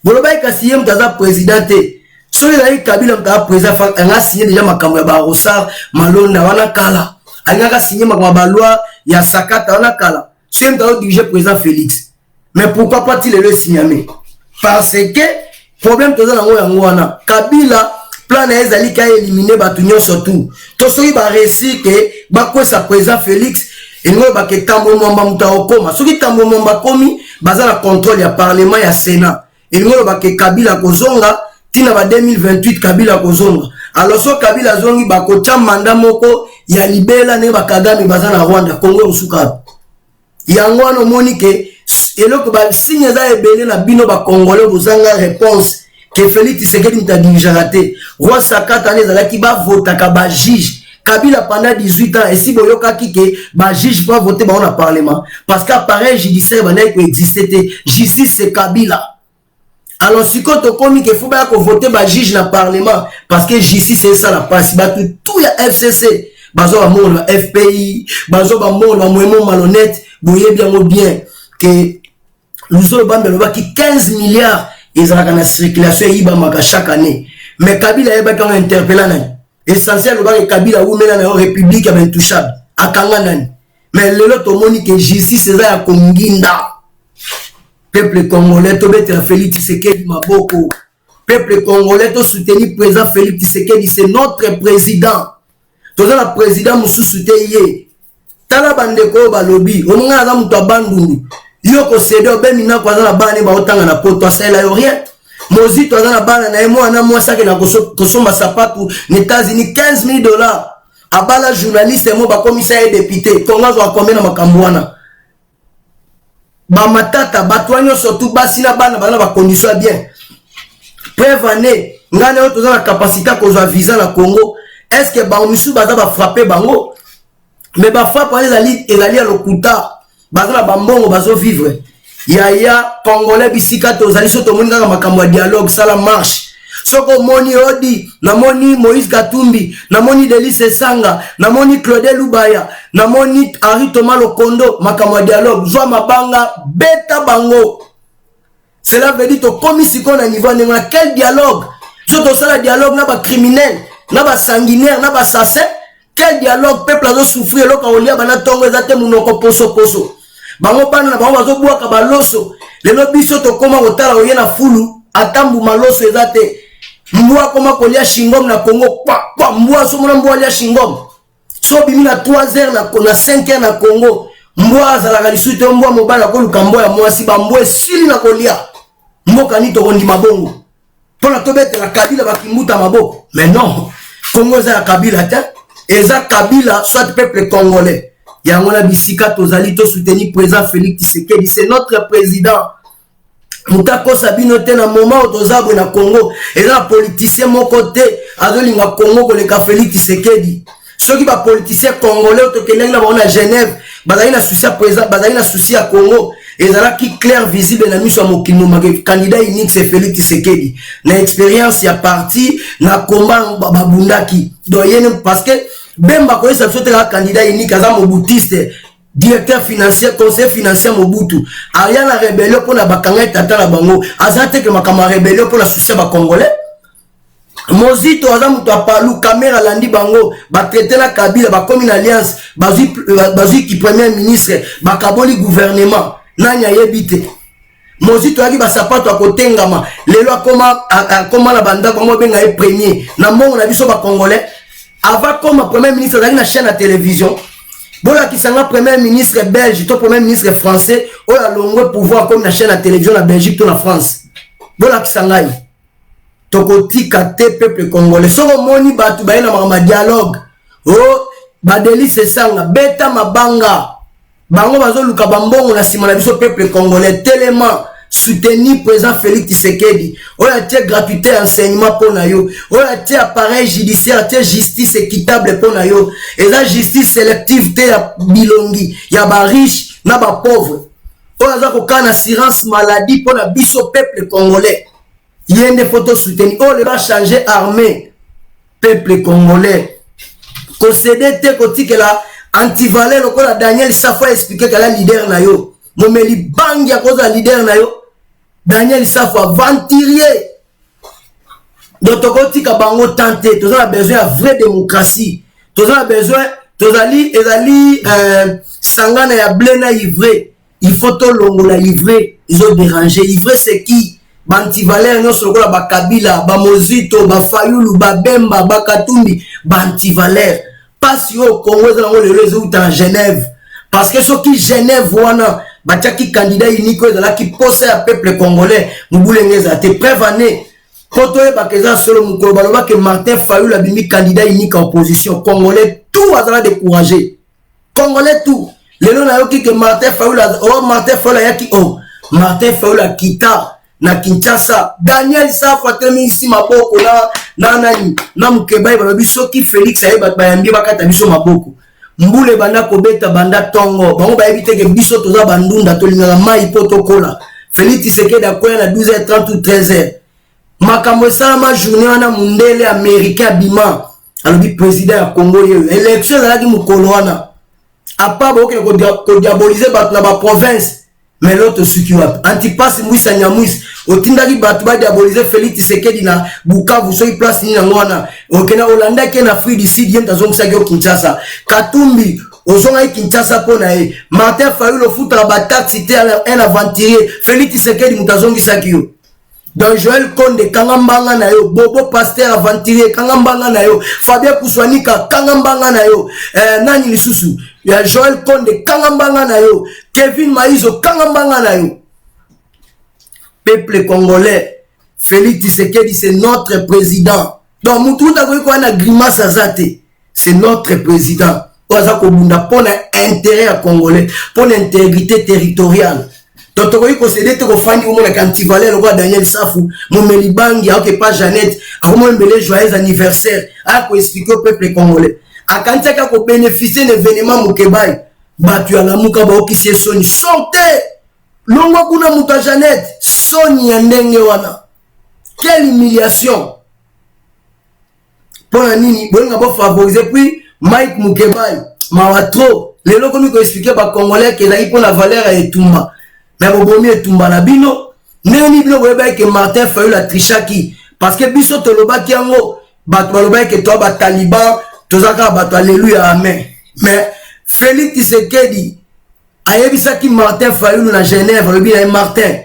boloba ikasiye mutaza présidenté so ila Kabila mutaza président anga signé déjà makambo ya ba Rosar Malonda wana kala anga signé makambo ba loi ya Sakata wana kala so mutaza diriger président Félix mais pourquoi pas il le signer parce que problème toza nango yango wana Kabila plan ezali ka éliminer batu nyonso tout to soki ba réussir que ba kwesa président Félix et ngo ba ke tambo momba mutaokoma soki tambo momba komi baza la contrôle ya parlement ya Sénat et ngo ba ke Kabila kozonga tina ba 2028 Kabila kozonga alors so Kabila zongi ba ko cha mandat moko ya libela ne ba Kagame baza na Rwanda Congo musuka yango wana monique eloko ba signe za ebele na bino ba congolais bozanga réponse que Félix Tshisekedi mta dirigera raté roi Sakata ne zala ki ba vota ka ba juge Kabila pendant 18 ans et si boyoka kike ba juge va voter ba on a parlement parce qu'appareil judiciaire ba na ko exister justice c'est Kabila alors si quand on commis que faut ba ko voter ba juge na parlement parce que justice c'est ça la passe ba tout ya FCC bazo ba monde FPI bazo ba monde ba moyement malhonnête boye bien que nous avons ba qui 15 milliards ils ont la circulation ibamaka chaque année mais Kabila eba quand interpellé nani essentiel que Kabila ou mena na république ya intouchable akanga nani mais lelo to moni que justice c'est ya konginda peuple congolais to betre Félix Tshisekedi maboko peuple congolais to soutenir président Félix Tshisekedi c'est notre président to la président mususu te ye tala bandeko balobi omonga za mutu abandundu yo ko céder obemina kwa na bana ba otanga na poto asela yo rien Mozito azana bana na emo na mwasa ke na kosomba sapatu ni États-Unis $15,000 abala journaliste mo ba commissaire et député konga zo akombe na makambo wana ba matata batwanyo surtout basina bana bana ba condition bien preuve année ngane oto za la capacité ko zo visa na Congo est-ce que ba misu baza ba frapper bango mais ba frappe les alliés lokuta bazala bambongo bazo vivre yaya congolais bisika tozali soto moni kaka makambo ya dialogue sala marche soko moni odi na moni Moïse Katumbi na moni Delice Sanga na moni Claude Lubaya na moni Henri Thomas Lokondo makambo ya dialogue zwa mabanga beta bango cela veut dire to komisiko na niveau na quel dialogue soto sala dialogue na ba criminel na ba sanguinaire na ba assassin quel dialogue peuple a souffrir loka olia bana tongo ezate munoko poso bango bana na bango bazobuaka baloso lelo biso to koma kotala oye na fulu atambu maloso ezate mbwa koma kolia shingom na Congo kwa mbwa so mona mbwa lia shingom so bimi na 3h na 5h na Congo mbwa azalaka lisuite mbwa mobala ko lukambo ya mwasi bambwe sili na kolia mboka ni to kondi mabongo pona to betela Kabila bakimbuta maboko mais non Congo za Kabila ta eza Kabila soit peuple congolais yango na bisika tozali to soutenir président Félix Tshisekedi c'est notre président mutako sabino te na moment tozabwe na Congo et là politicien mon côté azolinga Congo ko leka Félix Tshisekedi ceux qui ba politiciens congolais autokeleng na na Genève bazali na souci à présent bazali na souci à Congo et là qui clair visible na miso mokino magé candidat unique c'est Félix Tshisekedi na expérience ya parti na combat babundaki doyene parce que Bemba ko ça fait la candidat unique aza mobutiste directeur financier conseiller financier Mobutu aya na rébellion pour na bakanga tata na bango azate que makama rébellion pour la souci ba congolais Mozito aza mutu apalu caméra landi bango ba traiter la Kabila ba comme une alliance bazi qui premier ministre ba kaboli gouvernement nanya yebite Mozito aki ba sapato akotengama lelo akoma na banda bango benga e premier na mbongo na biso ba congolais avant comme premier ministre dans la chaîne à télévision bola qui sanga premier ministre belge to premier ministre français o la longue pouvoir comme la chaîne à télévision la Belgique to la France bola qui sanga tokotika te peuple congolais soko moni batu ba na ma dialogue oh badeli se sanga beta mabanga bango bazo luka bambongo na sima na biso peuple congolais tellement soutenir président Félix Tshisekedi oya tie gratuité enseignement pour na yo oya tie appareil judiciaire tie justice équitable pour na yo et la justice sélective te ya bilongi ya ba riche na ba pauvre oya za ko kana assurance maladie pour na biso peuple congolais yende photo soutenir oh le va changer armée peuple congolais ko céder te ko tikela anti-valeur lokola Daniel Safwa expliquer que la leader na yo momeli bangi ya koza leader na yo Daniel Safwa venturier donc tokotika bango tenter tous on a besoin de vraie démocratie tous on a besoin tozali ezali sangana ya blena ivré il faut to longo la ivré ils ont dérangé ivré c'est qui bantivalère no sokola ba Kabila ba Mozito ba Fayulu ba Bemba ba Katumbi bantivalère pas yo Congo za ngo le réseau en Genève parce que ceux qui Genève wana batiaki candidat unique ezala qui pose à peuple congolais mubulengeza te prévané koto e bakeza solo mukolo baloba que Martin Fayulu a bimi candidat unique en opposition congolais tout azala découragé congolais tout lelo na yoki que Martin Fayulu yaki Martin Fayulu akita na Kinshasa Daniel Safwa temi ici maboko na nani na mukebai balobi soki Félix ayeba bayambi bakata biso maboko mbule banda kobeta banda tongo bango bayebite ke biso toza bandunda tolingaka mai po tokola Félix Tshisekedi akoya na 12h30 ou 13h makambo esalama journée wana mundele américain bima alobi président ya Congo yeyo élection ezalaki mokolo wana apa bokende kodiabolize bato na baprovince mais l'autre suki wapi Antipasi Mwisa Nyamwisi otindaki bato badiabolize Félix Tshisekedi na Bukavu soki place nini yango wana okena Olanda ke na Afrique du Sud yenta zongisaki yo Kinshasa Katumbi ozongaki Kinshasa po na ye Martin Fayulu ofutaka bataxi te un aventurier Félix Tshisekedi mutu azongisaki yo donc Joël Konde kangambanga na yo Bobo Pasteur aventurier kangambanga na yo Fabien Kouswanika kangambanga na yo nani lisusu ya Joël Konde kangambanga na yo Kevin Maizo kangambanga na yo peuple congolais Félix Tshisekedi c'est notre président donc mutu takoki ko na grimace azate c'est notre président oza ko bunda pour l'intérêt à congolais pour l'intégrité territoriale donc tokoki ko céder te ko fandi ko mona kantivalère ko Daniel Safu momeli bangi akoke pas Jeannette akomo mbele joyeux anniversaire a ko expliquer au peuple congolais akantaka ko bénéficier de événement mokebai batu ya lamuka ba okisi soni sonte longo kuna muta Jeannette soni ya ndenge wana quelle humiliation pour la nini bonga ba favoriser puis Mike Mukebai mawatro lelo komi ko expliquer ba congolais que la pour la valeur à etumba mais bobomi etumba na bino neni bino boyeba que Martin Fayulu la trichaki parce que biso tolobaki yango bato baloba que toi ba taliban tozaka bato alléluia amen mais Félix Tshisekedi ayebisaki Martin Fayulu na Genève lobi na Martin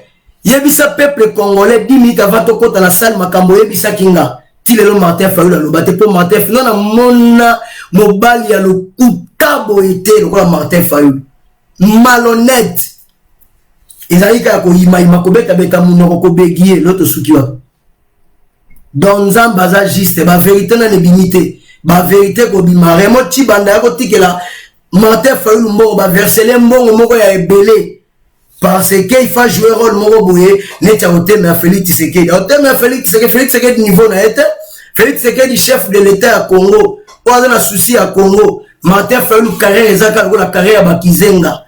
yebisa peuple congolais 10 minutes avant to kota na salle makambo yebisaki nga tilelo Martin Fayulu aloba te po Martin Fayulu na mona mobali ya lokutabo ete lokola Martin Fayulu malhonnête ezalika ko ima kobeta beta munoko ko begier l'autre sukiwa donc nzamba za juste ba vérité na nebimité ba vérité ko bimare mo tibanda ko tikela Martin Fayulu moko ba verseler mbongo moko ya ebele parce que il faut jouer rôle moko boye neta oteme ya Félix Tshisekedi oteme ya Félix Tshisekedi niveau na ete Félix Tshisekedi chef de l'état à Congo oza na souci à Congo Martin Fayulu carrière ezaka la carrière ba Kizenga.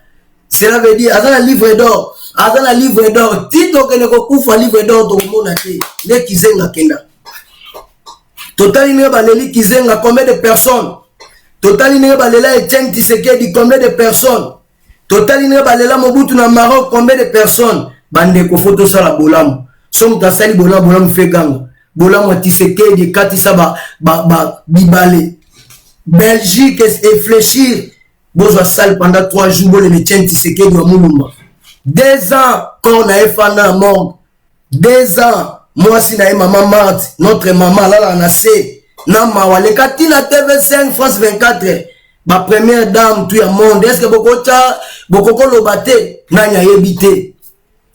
Cela veut dire azana livre d'or, azana livre d'or, tito que ne kokufa livre d'or to mona te, ne Kizenga kenda. Total ne baleli Kizenga combien de personnes? Total ne balela Etienne Tshisekedi combien de personnes? Total ne balela Mobutu na Maroc combien de personnes? Bande ko photo ça la bolam. Som ta sali bolam fait gang. Bolam Tshisekedi katisa ba bibale. Belgique et fléchir. Bozo salle pendant 3 jours, bon le Etienne Tshisekedi wa Mulumba. 2 ans qu'on a effana mort. 2 ans. Moi si na maman Marthe, notre maman là on a c'est. Na mawale katina TV5 France 24. Ma première dame tout le monde. Est-ce que boko lobate nanya yebite.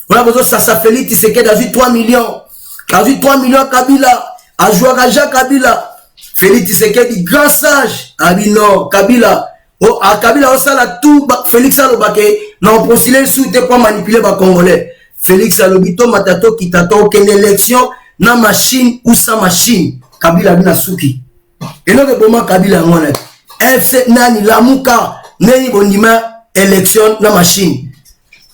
On a besoin ça Félix Tshisekedi a eu 3 millions. A eu 3 millions Kabila. A joué à Jacques Kabila. Félix Tshisekedi grand sage. Ah oui non Kabila. Oh, à Kabila, on sala tout, Félix Salobake, non, pour s'il est pour manipuler les Congolais. Félix Salobito, Matato, Kitato, aucune élection, na machine ou sans machine. Kabila, na souki. Et non, que pour moi, Kabila, on est. FC, nani, Lamouka, nani, bondima, élection, na machine.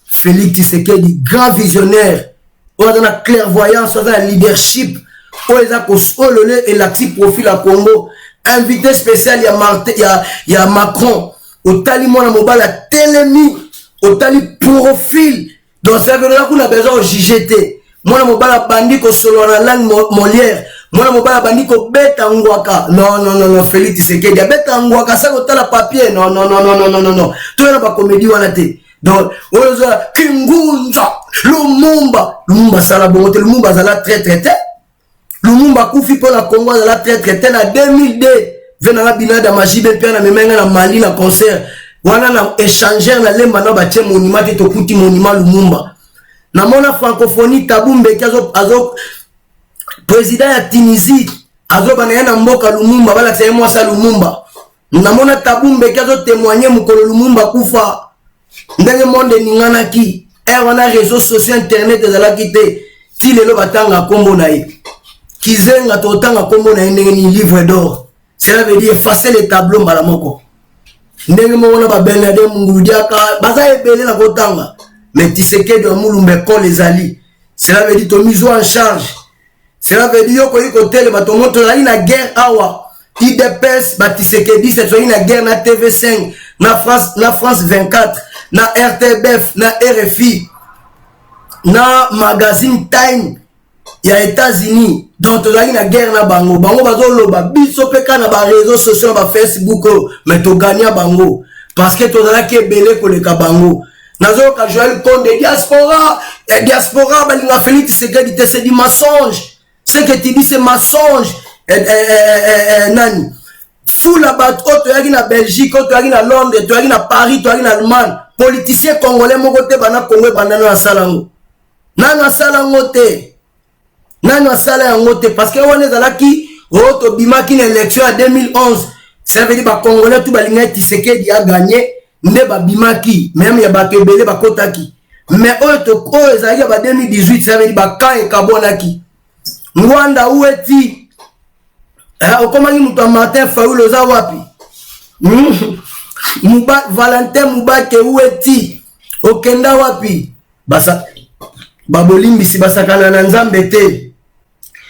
Félix Tshisekedi, grand visionnaire, on a la clairvoyance, on a le leadership, on a le et l'actif profil à Congo. Invité spécial, il y a Macron. Au tali mon mobile a télémi. Au tali profil. Donc ça veut dire qu'on a besoin de JGT. Mon mobile a bandi ko solo na langue Molière. Mon mobile a bandi ko beta ngwaka. Non, Félix Tshisekedi. Beta ngwaka ça ko tala papier. Non. Tout est pas comédie wana te. Donc, oza Kingunza, Lumumba sala bongote, Lumumba sala très. Lumumba Koufi pour la Congo de la traite en 2002 venant la binada majibe pia na memenga na Mali na concert wana na échanger na lemba na batie monument te tokuti monument Lumumba na mona francophonie Tabumbe kazo azo président ya Tunisie azo bana na mboka Lumumba bala tsaye mwasa Lumumba na mona Tabumbe kazo témoigner mukolo Lumumba kufa ndenge monde ningana ki wana réseaux sociaux internet de la kité ti lelo batanga kombo na ye Kizenga totanga kombo na ndenge ni livre d'or. Cela veut dire effacer les tableaux malamoko. Ndenge mona ba Bernardin Mungudiaka baza ebele na kotanga. Mais Tshisekedi wa Mulumba ko les ali. Cela veut dire to mise en charge. Cela veut dire ko yiko tele ba to moto na guerre awa. IDPS ba Tshisekedi c'est une guerre na TV5, na France 24, na RTBF, na RFI, na magazine Time. Il y a États-Unis donc tu as une guerre na bango bazo loba biso peka na ba réseaux sociaux ba Facebook mais to gagner bango parce que tu as que belé ko le bango nazo ka Joël Konde diaspora balinga Félix Tshisekedi c'est du mensonge ce que tu dis c'est mensonge nani fou la bat to yaki na Belgique to yaki na Londres to yaki na Paris to yaki na Allemagne politicien congolais moko te bana Congo bana na salango nana salango te nani asala yango te parce que on est dans la qui to bimaki na élection en 2011 ça veut dire ba congolais tout balinga Tshisekedi a gagné ne ba bimaki même ya ba kebele ba kotaki mais to ezali ba 2018 ça veut dire ba kan e kabonaki Rwanda ueti okomaki muto Martin Fayulu za wapi Valentin Mubake ueti okenda wapi basa babolimbisi basakana na nzambe te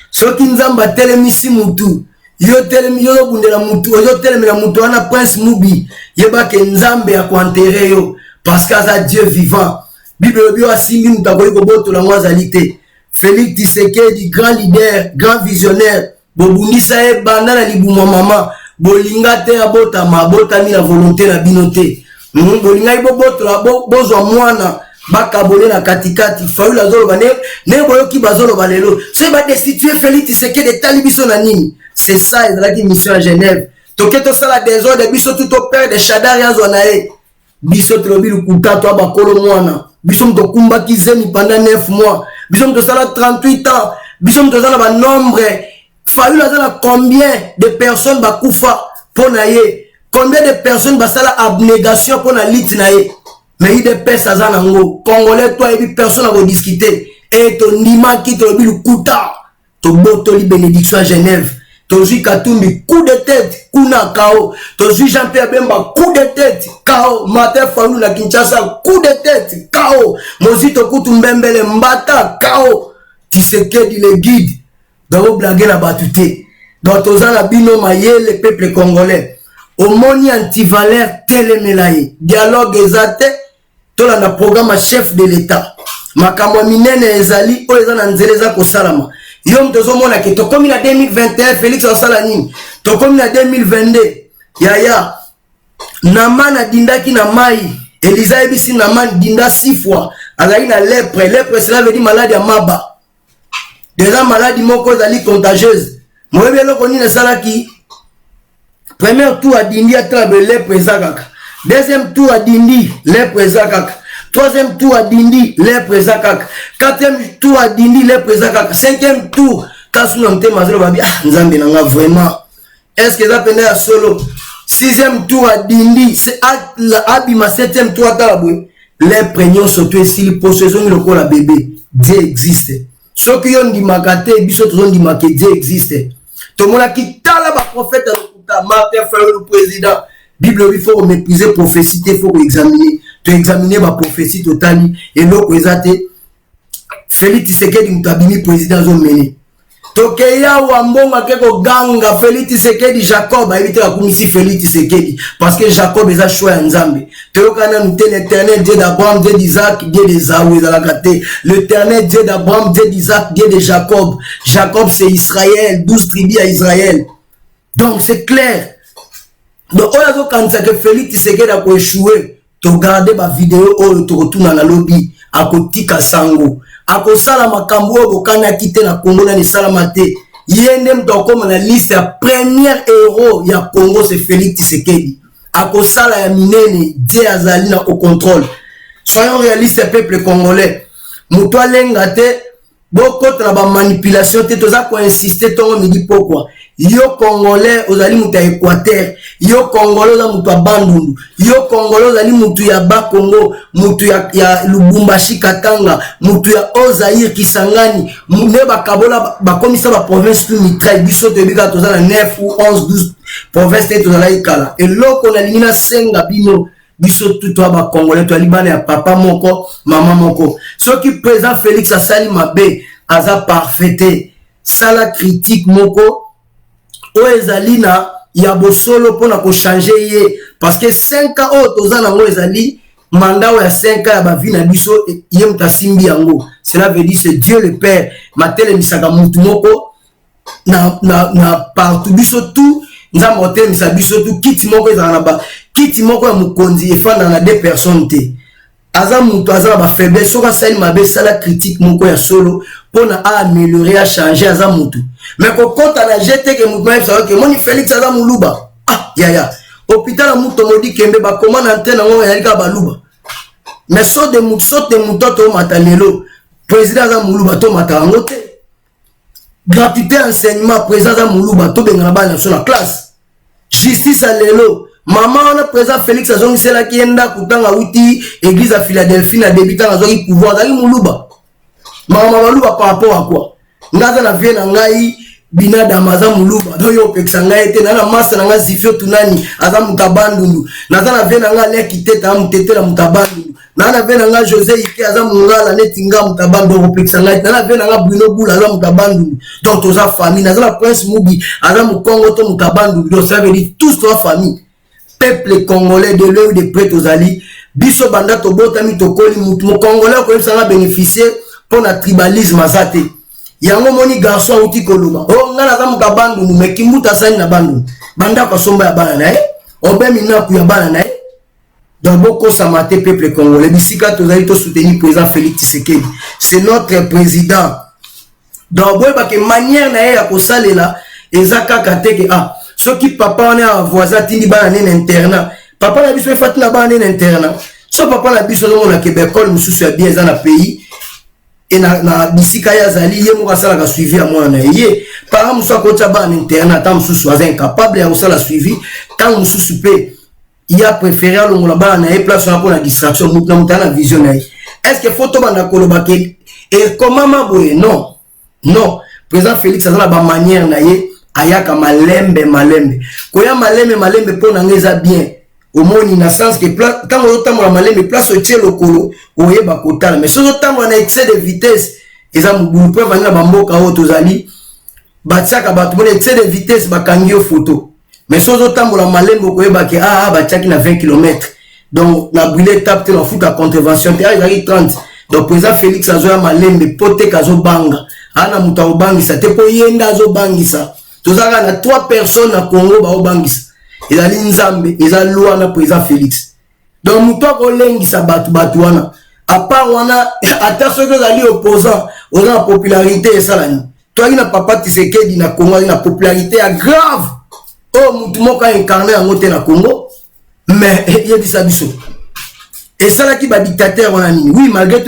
soki nzamba telemisi mutu yo telemi yo bundela mutu yo telemela mutu ana Prince Mubi yebake nzambe ya kwantere yo parce que ça Dieu vivant Bible bio asimbi mutakoyi ko boto la mwazalité Félix Tshisekedi grand leader grand visionnaire bobundisa e banda na libuma mama bolinga te abota mabota na volonté na binote bolinga ibo boto la bozwa mwana bakabole na katikati Fayulu azolo bane ne boyoki bazolo balelo c'est ba destituer Félix Tshisekedi de talibiso na nini c'est ça il a qui mission à Genève toketo sala désordre biso tout au père de Shadari azwanae biso trobi lukuta to bakolo mwana biso mtokumba kizemi pendant 9 mois biso mtosala 38 ans biso mtosala ba nombre Fayulu azala combien de personnes bakufa pona ye combien de personnes basala abnégation pona lit na ye. Mais il y a des personnes qui Congolais, toi, et personne à discuter. Et ton nima qui te le kuta, ton botoli bénédiction à Genève. tozwi Katumbi coup de tête kuna KO, tozwi Jean-Pierre Bemba coup de tête KO, Martin Fayulu na Kinshasa coup de tête KO, Mozito Kutu Mbembele Mbata KO. Tshisekedi le guide donc blaguer la batute donc tozala bino mayele peuple congolais omoni antivaleur telemelaye dialogue ezate tola na programme chef de l'état makamwa minene ezali o ezana nzeleza ko salama yo mtozo mona ke tokomi na 2021 Félix osala nini tokomi na 2022 yaya namana dindaki na mai Elisa ebisi namana dinda 6 fois azali na lèpre cela veut dire maladie ya maba déjà maladie moko ezali contagieuse moyebi eloko nini esalaki premier tour adindi atrabe lèpre eza kaka deuxième tour adindi lèpre eza kaka troisième tour adindi lèpre eza kaka quatrième tour adindi lèpre eza kaka cinquième tour tasuna mtema zelo babi nzambe nanga vraiment est-ce que eza pende ya solo sixième tour adindi abima septième tour atalabwe lèpre nyonso to esili poso ezongi lokola bébé Dieu existe. Ce qui ont dit makate, biso tout dit maké, Dieu existe. Tout le monde qui tala ba prophète Martin Fayulu le président. Bible il faut mépriser prophétie, il faut examiner. Tu examiner ma prophétie totale et l'autre exate. Félix Tshisekedi mutabini président zo mené. Tokeya wambonga keko ganga Félix Tshisekedi Jacob a évité la commission Félix Tshisekedi parce que Jacob est a choisi Nzambe. Tokana nous l'éternel Dieu d'Abraham, Dieu d'Isaac, Dieu d'Esaü dans la gâté. L'éternel Dieu d'Abraham, Dieu d'Isaac, Dieu de Jacob. Jacob c'est Israël, 12 tribus à Israël. Donc c'est clair. Donc on a donc quand ça que Félix Tshisekedi a échoué, tu regardes ma vidéo ou tu retournes dans la lobby à côté Sango. Ako sala makambo bokana kite na Congo na salamate yende mtoko na liste ya premier héros ya Congo c'est Félix Tshisekedi ako sala ya minene Dieu azali na au contrôle. Soyons réalistes peuple congolais muto alenga te boko tra ba manipulation te toza ko insister tongo midi pourquoi yo congolais ozali muta Équateur yo congolais oza mutu Bandundu yo congolais ozali mutu ya Bakongo mutu ya Lubumbashi Katanga mutu ya Ozaïr Kisangani ne bakabola bakomisa ba province tout mitrai biso te bika toza na 9 ou 11 12 province te toza la ikala et loko na lingina senga bino biso tout ba congolais to libana ya papa moko mama moko ce qui présent Félix asali mabe aza parfaité sala critique moko Oezalina ya bosolo pona ko changer ye parce que 5 ans toza nango ezali mandat ya 5 ans ya ba vie na biso ye mutasimbi yango cela veut dire c'est Dieu le Père matele misaka mutu moko na partout biso tout nzambo hotel misa biso tout kiti moko ezala na ba kiti moko ya mukonzi efanda na 2 personnes te aza mutu aza ba faiblesse soka sali mabe sala critique moko ya solo pona a améliorer a changer aza mutu mais ko kota na jete ke mutu na ça que moni Félix aza muluba ya hôpital mutu modi kembe ba commande antenne ngo ya lika baluba mais so de mutu to matanelo président aza muluba to matango te gratuité enseignement président aza muluba to benga bana sur la classe justice à lelo maman on a présent Félix azongi sela kienda kutanga uti église à Philadelphie na débutant azongi pouvoir dali muluba mama baluba par rapport à quoi ngaza na vie na ngai binada maza muluba do yo peksa ngai te na masa na nga zifio tunani aza mutabandundu naza na vie na nga le kiteta mutetela mutabandundu na vie na nga José Ike aza mungala netinga mutabandundu peksa ngai na vie na nga Bruno Bula aza mutabandundu donc toza famille naza la Prince Mubi aza mukongo to mutabandundu donc ça veut dire tous trois famille peuple congolais de l'œil de près tozali biso banda to botami to koli mutu mo congolais ko yebisa nga bénéficier pour la tribalisme azate yango moni garçon uti koloba o ngana za mukabandu mekimbuta sani na bandu banda ko somba ya bana na obemi na ku ya bana na donc boko samate peuple congolais bisika tozali to soutenir président Félix Tshisekedi c'est notre président donc boy ba ke manière na ya ko salela ezaka kateke ceux qui papa on est voisin tindi bana na internat papa na biso fati na bana na internat so papa na biso no na Québécois mususu ya bien za na pays et na bisika ya zali ye mo kasala ka suivi à moi na ye par musu akota bana internat tam mususu aza incapable ya kosala suivi tant mususu pe il a préféré longola bana na place na pour la distraction mutu na mutana vision na est-ce que photo bana koloba ke et comment maboye non président Félix azala ba manière na ye ayaka malembe koya malembe pona ngeza bien omoni na sens que tango otambola malembe place otie lokolo oyeba kotala mais sozo tambola na excès de vitesse eza mobulu po vanga bamboka oyo tozali batiaka bato bona excès de vitesse bakangi yo photo mais sozo tambola malembe koyeba ke batiaki na 20 km donc na brûler tape te na futa contravention te ezali 30 donc président Félix azoya malembe pote kazo banga ana muta obangisa te po yenda azo bangisa tozaka na 3 personnes na Congo ba obangisa ezali nzambe ezali loi na président Félix donc muto kolengisa batu wana à part wana ata soki ozali opposant oza na popularité esalani toaki na papa Tshisekedi na Congo ali na popularité ya grave mutu moko incarné yango te na Congo mais yebisa biso esalaki ba dictateur wana nini oui malgré